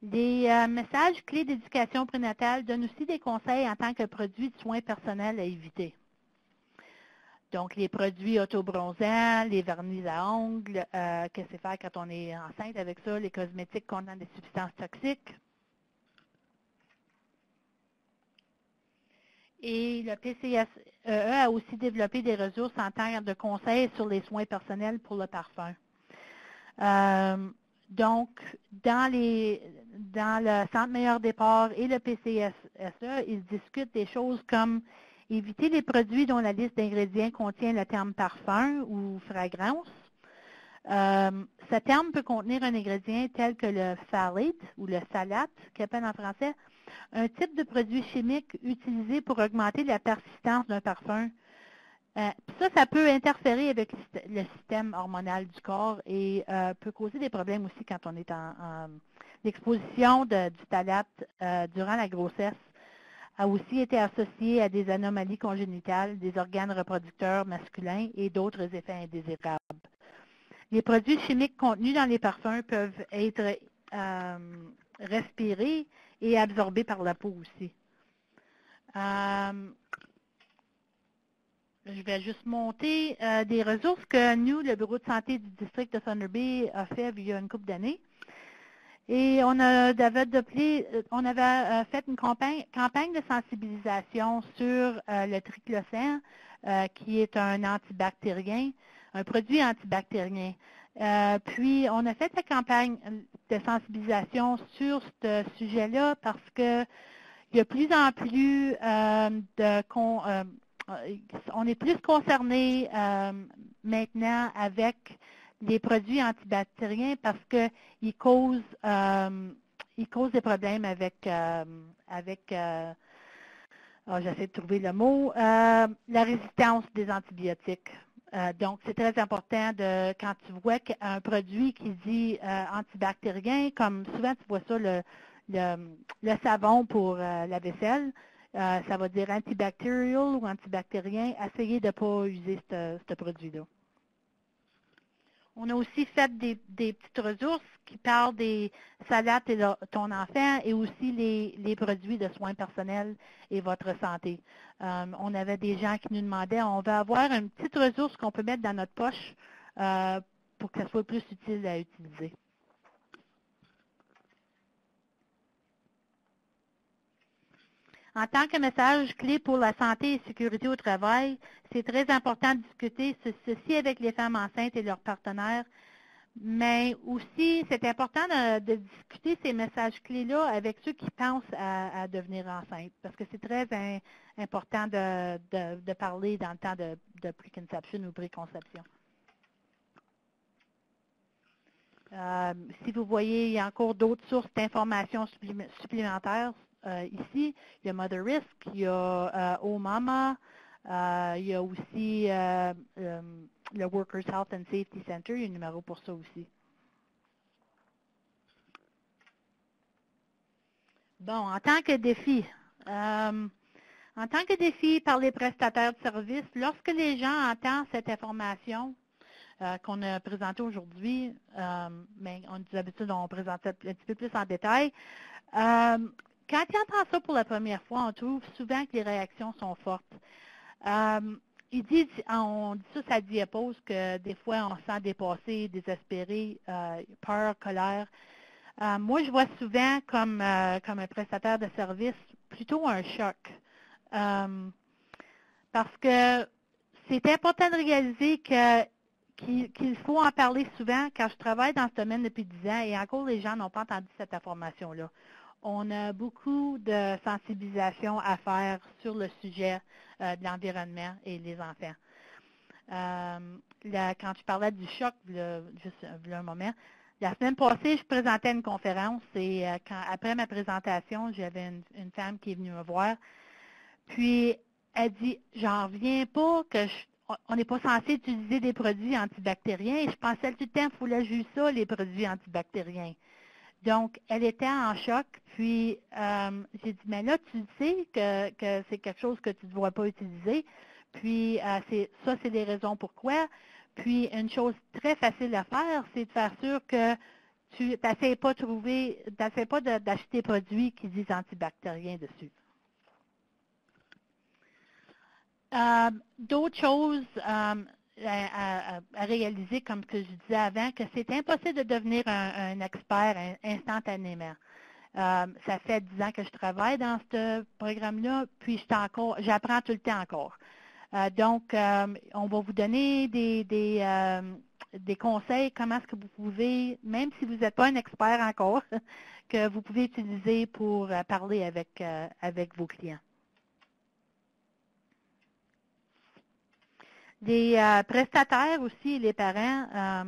Les messages clés d'éducation prénatale donnent aussi des conseils en tant que produits de soins personnels à éviter. Donc, les produits autobronzants, les vernis à ongles, qu'est-ce que c'est faire quand on est enceinte avec ça, les cosmétiques contenant des substances toxiques. Et le PCSE a aussi développé des ressources en termes de conseils sur les soins personnels pour le parfum. Donc, dans le Centre Meilleur Départ et le PCSE, ils discutent des choses comme éviter les produits dont la liste d'ingrédients contient le terme parfum ou fragrance. Ce terme peut contenir un ingrédient tel que le phthalate ou le phthalate, qu'on appelle en français, un type de produit chimique utilisé pour augmenter la persistance d'un parfum. Ça peut interférer avec le système hormonal du corps et peut causer des problèmes aussi quand on est en l'exposition du phthalate durant la grossesse a aussi été associée à des anomalies congénitales des organes reproducteurs masculins et d'autres effets indésirables. Les produits chimiques contenus dans les parfums peuvent être respirés et absorbés par la peau aussi. Je vais juste monter des ressources que nous, le bureau de santé du district de Thunder Bay, a fait il y a une couple d'années. Et on avait fait une campagne de sensibilisation sur le triclosan, qui est un antibactérien, un produit antibactérien. Puis, on a fait la campagne de sensibilisation sur ce sujet-là parce que il y a plus en plus on est plus concerné maintenant avec les produits antibactériens parce qu'ils causent des problèmes avec j'essaie de trouver le mot, la résistance des antibiotiques. Donc, c'est très important quand tu vois un produit qui dit antibactérien, comme souvent tu vois ça, le savon pour la vaisselle, ça va dire antibacterial ou antibactérien. Essayez de ne pas user ce produit-là. On a aussi fait des petites ressources qui parlent des salades de ton enfant et aussi les produits de soins personnels et votre santé. On avait des gens qui nous demandaient, on va avoir une petite ressource qu'on peut mettre dans notre poche pour que ça soit plus utile à utiliser. En tant que message clé pour la santé et sécurité au travail, c'est très important de discuter ceci avec les femmes enceintes et leurs partenaires. Mais aussi, c'est important de discuter ces messages clés-là avec ceux qui pensent à devenir enceinte, parce que c'est très important de parler dans le temps de preconception ou préconception. Si vous voyez, il y a encore d'autres sources d'informations supplémentaires ici. Il y a Mother Risk, il y a Oh Mama, il y a aussi le Workers Health and Safety Center, il y a un numéro pour ça aussi. Bon, en tant que défi par les prestataires de services, lorsque les gens entendent cette information qu'on a présentée aujourd'hui, mais d'habitude, on présente ça un petit peu plus en détail, quand ils entendent ça pour la première fois, on trouve souvent que les réactions sont fortes. On dit ça, ça diapose que des fois, on se sent dépassé, désespéré, peur, colère. Moi, je vois souvent comme un prestataire de service plutôt un choc. Parce que c'est important de réaliser qu'il faut en parler souvent. Quand je travaille dans ce domaine depuis 10 ans, et encore les gens n'ont pas entendu cette information-là. On a beaucoup de sensibilisation à faire sur le sujet de l'environnement et les enfants. Quand tu parlais du choc, juste un moment, la semaine passée, je présentais une conférence et après ma présentation, j'avais une femme qui est venue me voir. Puis, elle dit, j'en reviens pas on n'est pas censé utiliser des produits antibactériens. Je pensais tout le temps qu'il fallait juste ça, les produits antibactériens. Donc, elle était en choc. Puis, j'ai dit, mais là, tu sais que c'est quelque chose que tu ne dois pas utiliser. Puis, c'est les raisons pourquoi. Puis, une chose très facile à faire, c'est de faire sûr que tu n'essaies pas d'acheter des produits qui disent antibactériens dessus. D'autres choses à réaliser, comme que je disais avant, que c'est impossible de devenir un expert instantanément. Ça fait 10 ans que je travaille dans ce programme-là, puis j'apprends tout le temps encore. Donc, on va vous donner des conseils, comment est-ce que vous pouvez, même si vous n'êtes pas un expert encore, que vous pouvez utiliser pour parler avec vos clients. Les prestataires aussi, les parents,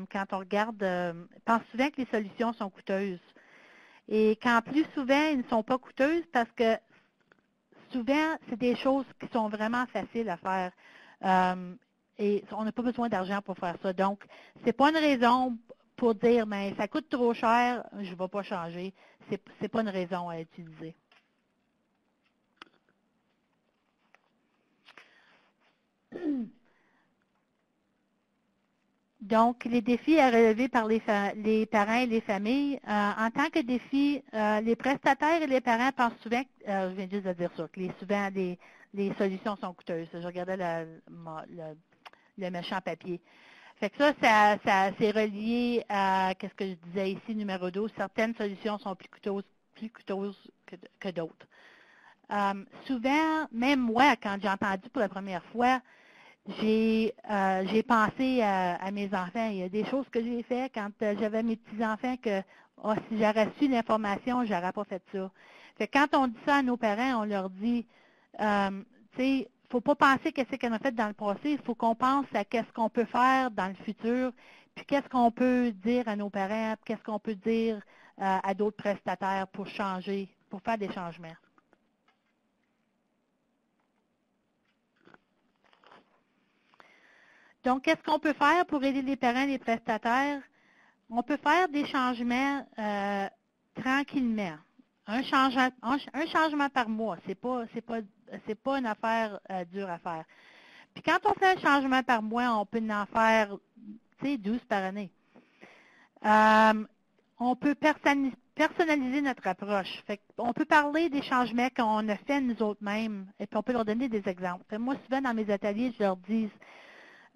quand on regarde, pensent souvent que les solutions sont coûteuses. Et quand plus souvent, ils ne sont pas coûteuses parce que souvent, c'est des choses qui sont vraiment faciles à faire. Et on n'a pas besoin d'argent pour faire ça. Donc, ce n'est pas une raison pour dire, mais ça coûte trop cher, je ne vais pas changer. Ce n'est pas une raison à utiliser. Donc, les défis à relever par les parents et les familles. En tant que défi, les prestataires et les parents pensent souvent, je viens juste de dire ça, que souvent les solutions sont coûteuses. Je regardais le méchant papier. Fait que ça c'est relié à ce que je disais ici, numéro 12. Certaines solutions sont plus coûteuses que d'autres. Souvent, même moi, quand j'ai entendu pour la première fois, j'ai pensé à mes enfants. Il y a des choses que j'ai faites quand j'avais mes petits-enfants que si j'aurais su l'information, je n'aurais pas fait ça. Fait que quand on dit ça à nos parents, on leur dit, tu sais, il ne faut pas penser qu'est-ce qu'on a fait dans le passé, il faut qu'on pense à qu'est-ce qu'on peut faire dans le futur, puis qu'est-ce qu'on peut dire à nos parents, qu'est-ce qu'on peut dire à d'autres prestataires pour changer, pour faire des changements. Donc, qu'est-ce qu'on peut faire pour aider les parents et les prestataires? On peut faire des changements tranquillement. Un changement par mois, c'est pas une affaire dure à faire. Puis quand on fait un changement par mois, on peut en faire, 12 par année. On peut personnaliser notre approche. On peut parler des changements qu'on a fait nous autres mêmes, et puis on peut leur donner des exemples. Moi, souvent dans mes ateliers, je leur dis,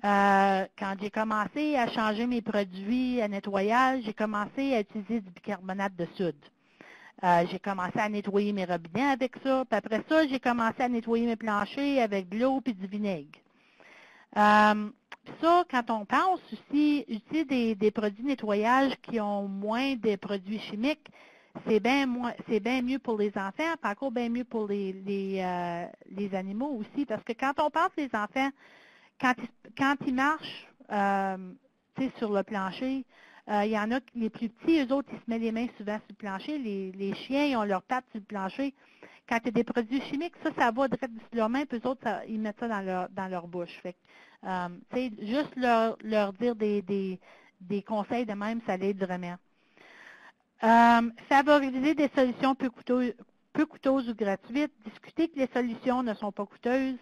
quand j'ai commencé à changer mes produits à nettoyage, j'ai commencé à utiliser du bicarbonate de soude. J'ai commencé à nettoyer mes robinets avec ça. Puis après ça, j'ai commencé à nettoyer mes planchers avec de l'eau et du vinaigre. Ça, quand on pense aussi, utiliser des produits de nettoyage qui ont moins de produits chimiques, c'est bien mieux pour les enfants, puis encore bien mieux pour les animaux aussi. Parce que quand on pense les enfants, quand ils marchent sur le plancher, il y en a les plus petits, eux autres, ils se mettent les mains souvent sur le plancher. Les chiens, ils ont leurs pattes sur le plancher. Quand il y a des produits chimiques, ça va direct sur leurs mains, puis eux autres, ils mettent ça dans leur bouche. Fait que, juste leur dire des conseils de même, ça l'aide vraiment. Favoriser des solutions peu coûteuses ou gratuites. Discuter que les solutions ne sont pas coûteuses.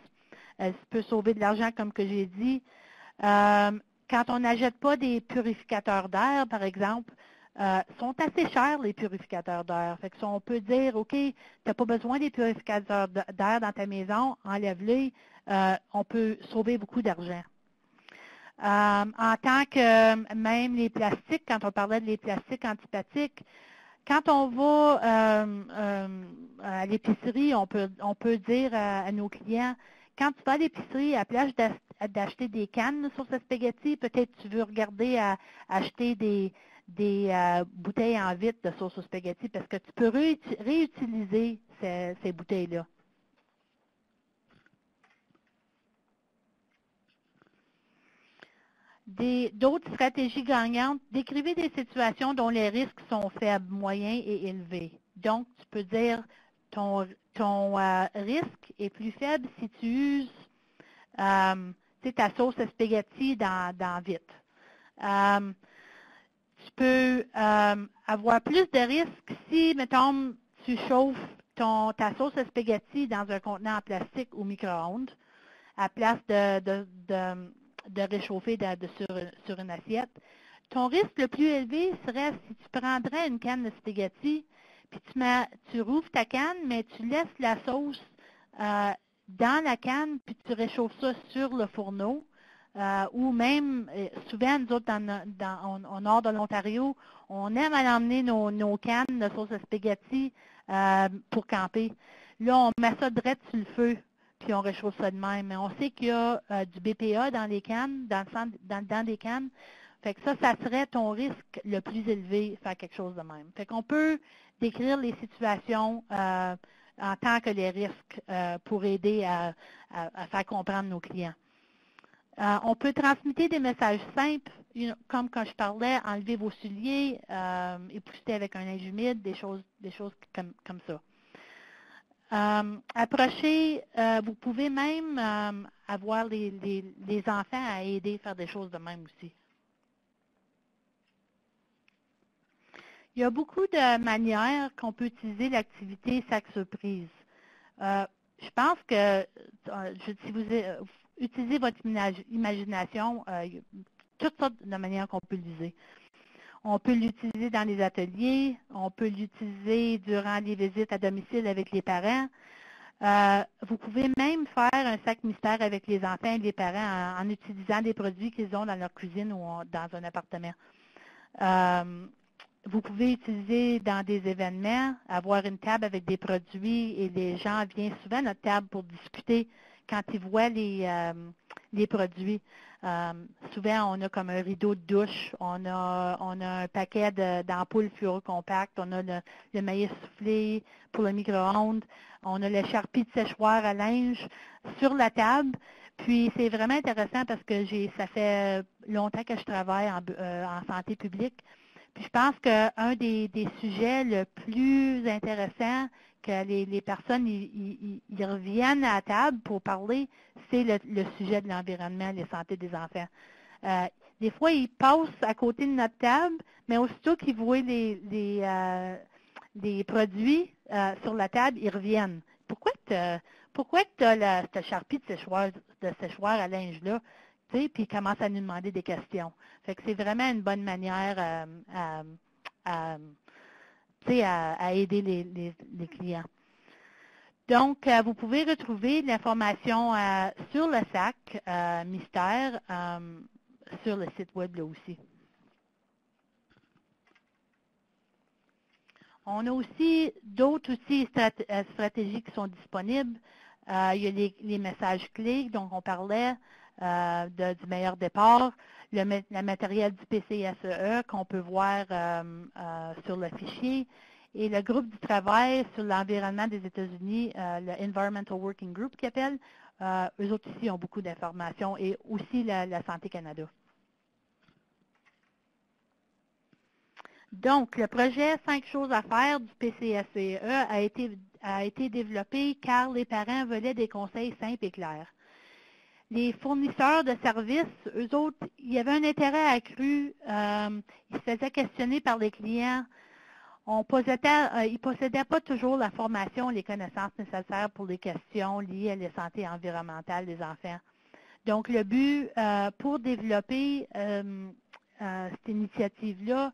Elles peuvent sauver de l'argent, comme que j'ai dit. Quand on n'achète pas des purificateurs d'air, par exemple, sont assez chers, les purificateurs d'air. Fait que si on peut dire, OK, tu n'as pas besoin des purificateurs d'air dans ta maison, enlève-les, on peut sauver beaucoup d'argent. En tant que même les plastiques, quand on parlait de les plastiques antipathiques, quand on va à l'épicerie, on peut dire à nos clients, quand tu vas à l'épicerie, à place d'acheter des cannes de sauce à spaghetti, peut-être tu veux regarder à acheter des bouteilles en vitre de sauce au spaghetti parce que tu peux réutiliser ces bouteilles-là. D'autres stratégies gagnantes, décrivez des situations dont les risques sont faibles, moyens et élevés. Donc, tu peux dire ton risque est plus faible si tu uses ta sauce à spaghetti dans vite. Tu peux avoir plus de risques si, mettons, tu chauffes ta sauce à spaghetti dans un contenant en plastique au micro-ondes, à place de réchauffer sur une assiette. Ton risque le plus élevé serait si tu prendrais une canne de spaghetti, puis tu rouvres ta canne, mais tu laisses la sauce dans la canne, puis tu réchauffes ça sur le fourneau. Ou même, souvent, nous autres, au nord de l'Ontario, on aime aller emmener nos cannes de sauce à spaghetti pour camper. Là, on met ça direct sur le feu, puis on réchauffe ça de même. Mais on sait qu'il y a du BPA dans les cannes, dans des cannes. Fait que ça serait ton risque le plus élevé, faire quelque chose de même. Fait qu'on peut décrire les situations en tant que les risques pour aider à faire comprendre nos clients. On peut transmettre des messages simples, comme quand je parlais, enlever vos souliers, épousseter avec un linge humide, des choses comme ça. Approchez, vous pouvez même avoir les enfants à aider à faire des choses de même aussi. Il y a beaucoup de manières qu'on peut utiliser l'activité sac surprise. Je pense que si vous utilisez votre imagination, il y a toutes sortes de manières qu'on peut l'utiliser. On peut l'utiliser dans les ateliers, on peut l'utiliser durant les visites à domicile avec les parents. Vous pouvez même faire un sac mystère avec les enfants et les parents en utilisant des produits qu'ils ont dans leur cuisine ou dans un appartement. Vous pouvez utiliser dans des événements, avoir une table avec des produits et les gens viennent souvent à notre table pour discuter quand ils voient les produits. Souvent, on a comme un rideau de douche, on a un paquet d'ampoules fluorocompactes, on a le maïs soufflé pour le micro-ondes, on a le charpie de séchoir à linge sur la table. Puis, c'est vraiment intéressant parce que ça fait longtemps que je travaille en santé publique. Puis je pense qu'un des sujets le plus intéressant que les personnes ils reviennent à la table pour parler, c'est le sujet de l'environnement, la santé des enfants. Des fois, ils passent à côté de notre table, mais aussitôt qu'ils voient les produits sur la table, ils reviennent. Pourquoi tu as cette charpie de séchoir à linge-là? Puis ils commencent à nous demander des questions. Fait que c'est vraiment une bonne manière à aider les clients. Donc, vous pouvez retrouver l'information sur le sac Mystère sur le site web là aussi. On a aussi d'autres outils stratégiques qui sont disponibles. Il y a les messages clés, dont on parlait, du meilleur départ, le matériel du PCSEE qu'on peut voir sur le fichier, et le groupe du travail sur l'environnement des États-Unis, le Environmental Working Group qu'ils appellent, eux autres ici ont beaucoup d'informations, et aussi la Santé Canada. Donc, le projet 5 choses à faire du PCSEE a été développé car les parents voulaient des conseils simples et clairs. Les fournisseurs de services, eux autres, il y avait un intérêt accru. Ils se faisaient questionner par les clients. Ils ne possédaient pas toujours la formation et les connaissances nécessaires pour les questions liées à la santé environnementale des enfants. Donc, le but pour développer cette initiative-là,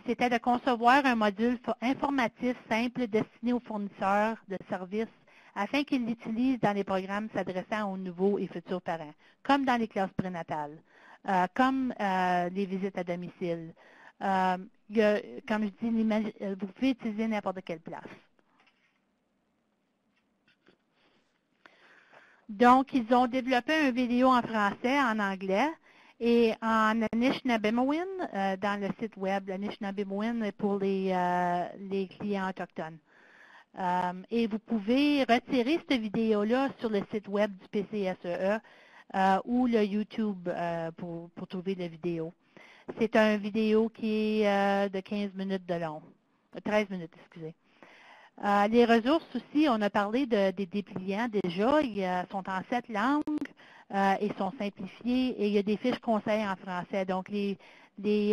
c'était de concevoir un module informatif simple destiné aux fournisseurs de services afin qu'ils l'utilisent dans les programmes s'adressant aux nouveaux et futurs parents, comme dans les classes prénatales, comme les visites à domicile. Comme je dis, vous pouvez utiliser n'importe quelle place. Donc, ils ont développé une vidéo en français, en anglais, et en Anishinaabe dans le site web, l'Anishinaabe pour les clients autochtones. Et vous pouvez retirer cette vidéo-là sur le site web du PCSEE ou le YouTube pour trouver la vidéo. C'est une vidéo qui est de 15 minutes de long, 13 minutes, excusez. Les ressources aussi, on a parlé des dépliants déjà, ils sont en 7 langues et sont simplifiés, et il y a des fiches conseils en français, donc les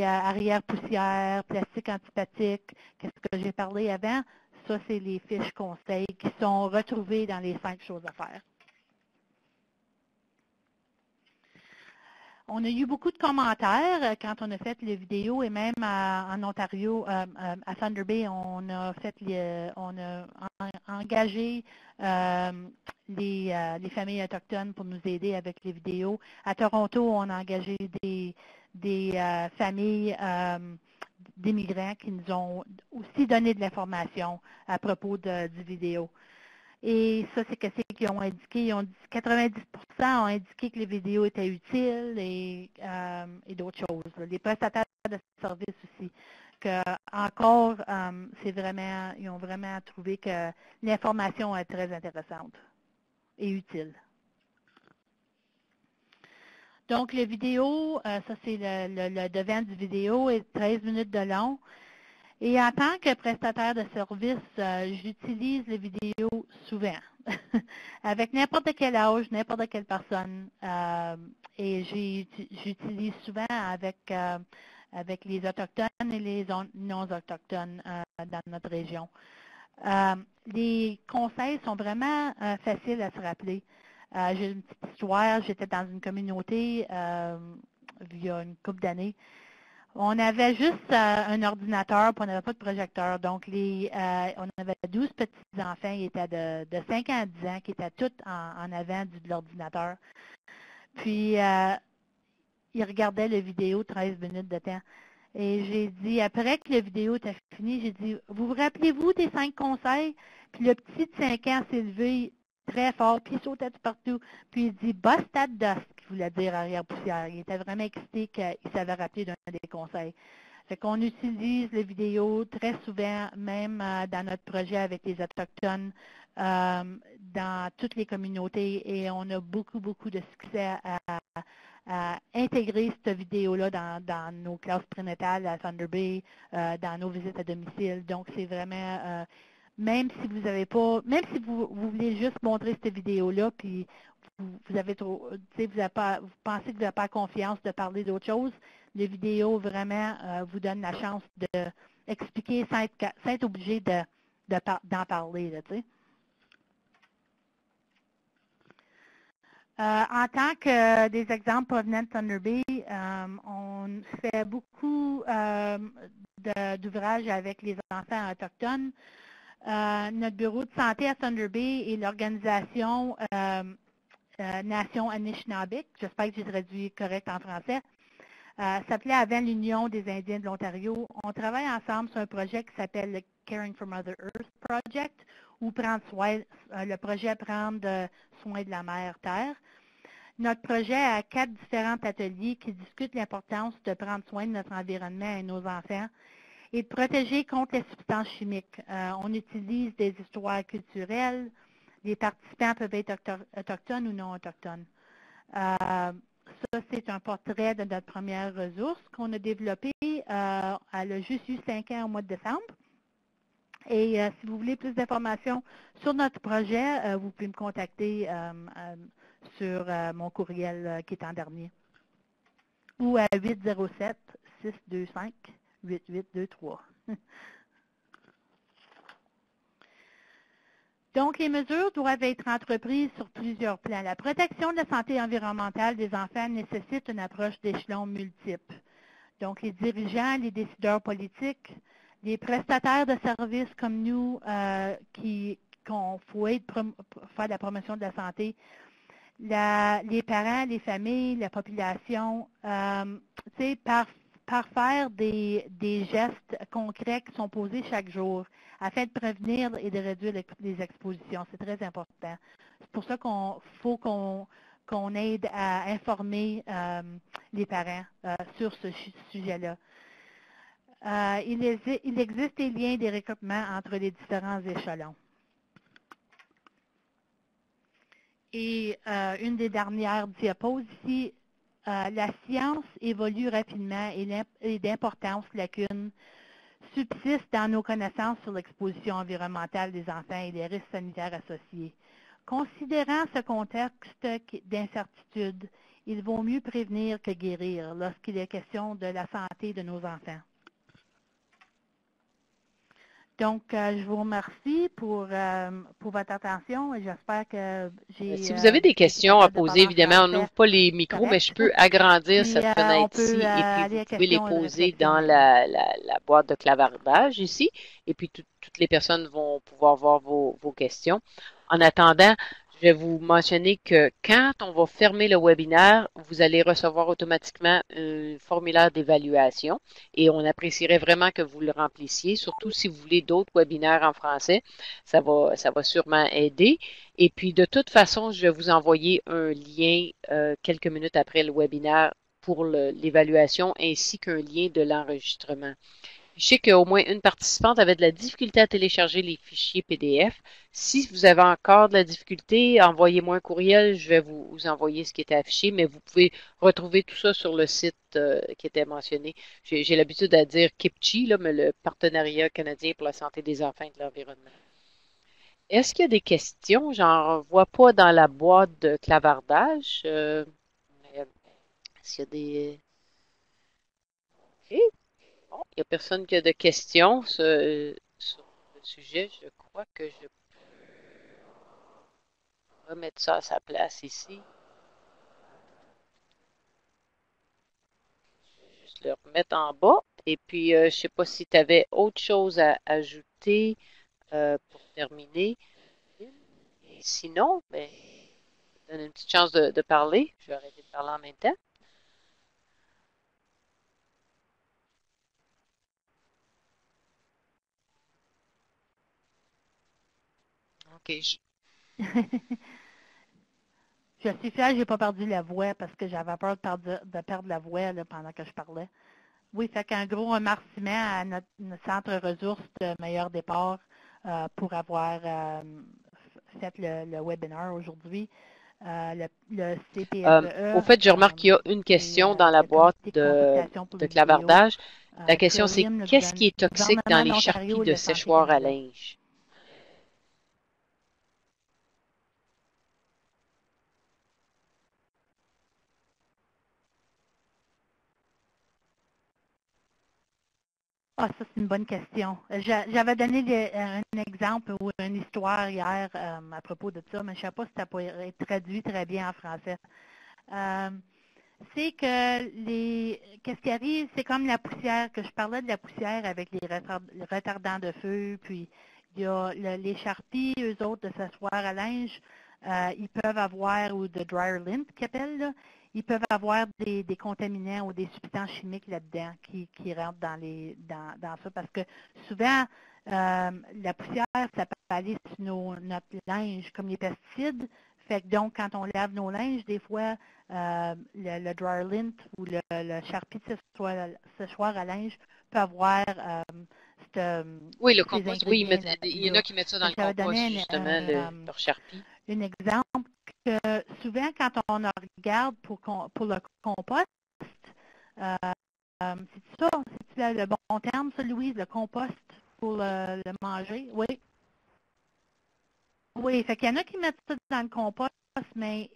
arrière-poussières, plastique antipathique, qu'est-ce que j'ai parlé avant, ça c'est les fiches conseils qui sont retrouvées dans les 5 choses à faire. On a eu beaucoup de commentaires quand on a fait les vidéos, et même en Ontario, à Thunder Bay, on a engagé les familles autochtones pour nous aider avec les vidéos. À Toronto, on a engagé des familles d'immigrants qui nous ont aussi donné de l'information à propos du vidéo. Et ça, c'est ce qu'ils ont indiqué. 90% ont indiqué que les vidéos étaient utiles et d'autres choses. Les prestataires de services aussi. Encore, ils ont vraiment trouvé que l'information est très intéressante et utile. Donc, le vidéo, ça c'est le devant du vidéo, est 13 minutes de long. Et en tant que prestataire de service, j'utilise les vidéos souvent, avec n'importe quel âge, n'importe quelle personne. Et j'utilise souvent avec les Autochtones et les non-Autochtones dans notre région. Les conseils sont vraiment faciles à se rappeler. J'ai une petite histoire, j'étais dans une communauté il y a une couple d'années. On avait juste un ordinateur, puis on n'avait pas de projecteur. Donc, on avait 12 petits-enfants, ils étaient de 5 ans à 10 ans, qui étaient tous en avant de l'ordinateur. Puis, ils regardaient la vidéo 13 minutes de temps. Et j'ai dit, après que la vidéo était finie, j'ai dit, vous rappelez-vous des 5 conseils? Puis le petit de 5 ans s'est levé très fort, puis il sautait de partout. Puis il dit, bust that dust, qui voulait dire arrière-poussière. Il était vraiment excité qu'il s'avait rappelé d'un des conseils. Fait qu'on utilise les vidéos très souvent, même dans notre projet avec les Autochtones, dans toutes les communautés, et on a beaucoup, beaucoup de succès à intégrer cette vidéo-là dans nos classes prénatales à Thunder Bay, dans nos visites à domicile. Donc, c'est vraiment même si vous avez pas, même si vous voulez juste montrer cette vidéo-là, puis vous avez trop, vous avez pas, vous pensez que vous n'avez pas confiance de parler d'autre chose, les vidéos vraiment vous donnent la chance d'expliquer sans être obligé d'en parler, là, tu sais. En tant que des exemples provenant de Thunder Bay, on fait beaucoup d'ouvrages avec les enfants autochtones. Notre bureau de santé à Thunder Bay et l'organisation Nation Anishinaabeg, j'espère que j'ai traduit correct en français, s'appelait avant l'Union des Indiens de l'Ontario. On travaille ensemble sur un projet qui s'appelle le Caring for Mother Earth Project, ou le projet Prendre soin de la Mère Terre. Notre projet a 4 différents ateliers qui discutent l'importance de prendre soin de notre environnement et de nos enfants et de protéger contre les substances chimiques. On utilise des histoires culturelles. Les participants peuvent être autochtones ou non autochtones. Ça, c'est un portrait de notre première ressource qu'on a développée. Elle a juste eu 5 ans au mois de décembre. Et si vous voulez plus d'informations sur notre projet, vous pouvez me contacter sur mon courriel qui est en dernier, ou à 807-625-8823. Donc, les mesures doivent être entreprises sur plusieurs plans. La protection de la santé environnementale des enfants nécessite une approche d'échelon multiple. Donc, les dirigeants, les décideurs politiques, les prestataires de services comme nous qu'on faut faire la promotion de la santé, les parents, les familles, la population, par faire des gestes concrets qui sont posés chaque jour afin de prévenir et de réduire les expositions. C'est très important. C'est pour ça qu'on faut qu'on aide à informer les parents sur ce sujet-là. Il existe des liens des recrutements entre les différents échelons. Et une des dernières diapos ici, la science évolue rapidement et d'importantes lacunes subsistent dans nos connaissances sur l'exposition environnementale des enfants et les risques sanitaires associés. Considérant ce contexte d'incertitude, il vaut mieux prévenir que guérir lorsqu'il est question de la santé de nos enfants. Donc, je vous remercie pour votre attention et j'espère que j'ai... Si vous avez des questions à poser, évidemment, on n'ouvre pas les micros, mais je peux agrandir cette fenêtre-ci et puis vous pouvez les poser dans la boîte de clavardage ici. Et puis, toutes les personnes vont pouvoir voir vos questions. En attendant, je vais vous mentionner que quand on va fermer le webinaire, vous allez recevoir automatiquement un formulaire d'évaluation et on apprécierait vraiment que vous le remplissiez, surtout si vous voulez d'autres webinaires en français. Ça va sûrement aider. Et puis, de toute façon, je vais vous envoyer un lien quelques minutes après le webinaire pour l'évaluation ainsi qu'un lien de l'enregistrement. Je sais qu'au moins une participante avait de la difficulté à télécharger les fichiers PDF. Si vous avez encore de la difficulté, envoyez-moi un courriel, je vais vous envoyer ce qui était affiché, mais vous pouvez retrouver tout ça sur le site qui était mentionné. J'ai l'habitude de dire KIPCHI, là, mais le Partenariat canadien pour la santé des enfants et de l'environnement. Est-ce qu'il y a des questions? J'en vois pas dans la boîte de clavardage. Est-ce qu'il y a des... Okay. Bon, il n'y a personne qui a de questions sur le sujet. Je crois que je peux remettre ça à sa place ici. Je vais juste le remettre en bas. Et puis, je ne sais pas si tu avais autre chose à ajouter pour terminer. Et sinon, ben, je te donne une petite chance de parler. Je vais arrêter de parler en même temps. OK. Je suis fière, je n'ai pas perdu la voix parce que j'avais peur de perdre la voix là, pendant que je parlais. Oui, fait qu'un gros remerciement à notre centre ressources de Meilleur Départ pour avoir fait le webinaire aujourd'hui. Le CPSE. Au fait, je remarque qu'il y a une question dans la boîte de clavardage. La question, c'est qu'est-ce qui est toxique dans les charpies de séchoir à linge? Ah, ça, c'est une bonne question. J'avais donné un exemple ou une histoire hier à propos de ça, mais je ne sais pas si ça pourrait être traduit très bien en français. Euh, c'est que qu'est-ce qui arrive, c'est comme la poussière, que je parlais de la poussière avec les retardants de feu, puis il y a les charpies, eux autres, de s'asseoir à linge, ils peuvent avoir, ou de dryer lint qu'ils appellent, là, ils peuvent avoir des contaminants ou des substances chimiques là-dedans qui rentrent dans ça, parce que souvent, la poussière, ça peut aller sur notre linge, comme les pesticides. Fait que donc, quand on lave nos linges, des fois, le dryer lint ou le charpie de séchoir à linge peut avoir Oui, le ces compost, oui, il y en a ingrédients-là. qui mettent ça dans Fait le que j'avais compost, donné justement, leur charpie. un exemple que souvent, quand on regarde pour le compost, euh, c'est ça, c'est le bon terme, ça, Louise, le compost pour le manger? Oui. Oui, fait qu'il y en a qui mettent ça dans le compost, mais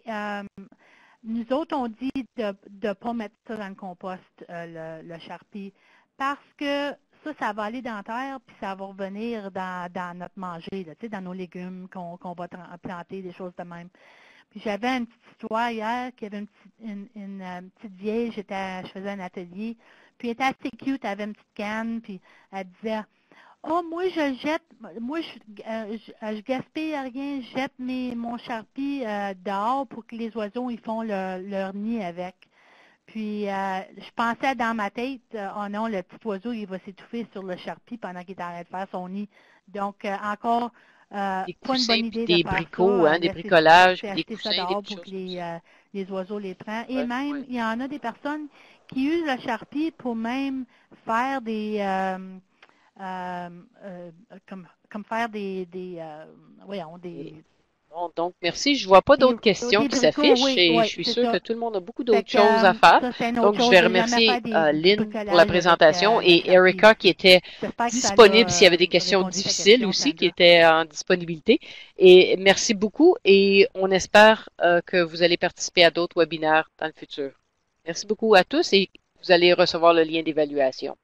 nous autres, on dit de ne pas mettre ça dans le compost, le charpie, parce que ça va aller dans la terre, puis ça va revenir dans notre manger, là, tu sais, dans nos légumes qu'on va planter, des choses de même. Puis j'avais une petite histoire hier, qu'il y avait petite vieille, je faisais un atelier, puis elle était assez cute, elle avait une petite canne, puis elle disait, oh, moi, je jette, moi, je gaspille rien, je jette mon charpie dehors pour que les oiseaux, ils font leur nid avec. Puis, je pensais dans ma tête, oh non, le petit oiseau, il va s'étouffer sur le charpie pendant qu'il est en train de faire son nid. Donc, encore, Des pas une coussins, bonne puis idée de des faire bricots, ça, hein, des bricolages, puis des acheter ça coussins, des dehors petites pour que choses comme ça. les oiseaux les prennent. Et Ouais, même, ouais. il y en a des personnes qui usent le charpie pour même faire euh, euh, comme faire voyons, Et bon, donc, merci. Je vois pas d'autres questions des qui bricots, s'affichent oui, et je oui, suis c'est sûre que ça. tout le monde a beaucoup Fait d'autres que choses à faire. ça, c'est une autre Donc, je chose. vais J'ai jamais remercier fait du Lynn pour la bricolage avec présentation le et charpie Erica qui aussi. était J'espère que ça disponible s'il y l'a avait des questions répondu à ta difficiles question, aussi, qui Sandra. étaient en disponibilité. Et merci beaucoup et on espère que vous allez participer à d'autres webinaires dans le futur. Merci beaucoup à tous et vous allez recevoir le lien d'évaluation.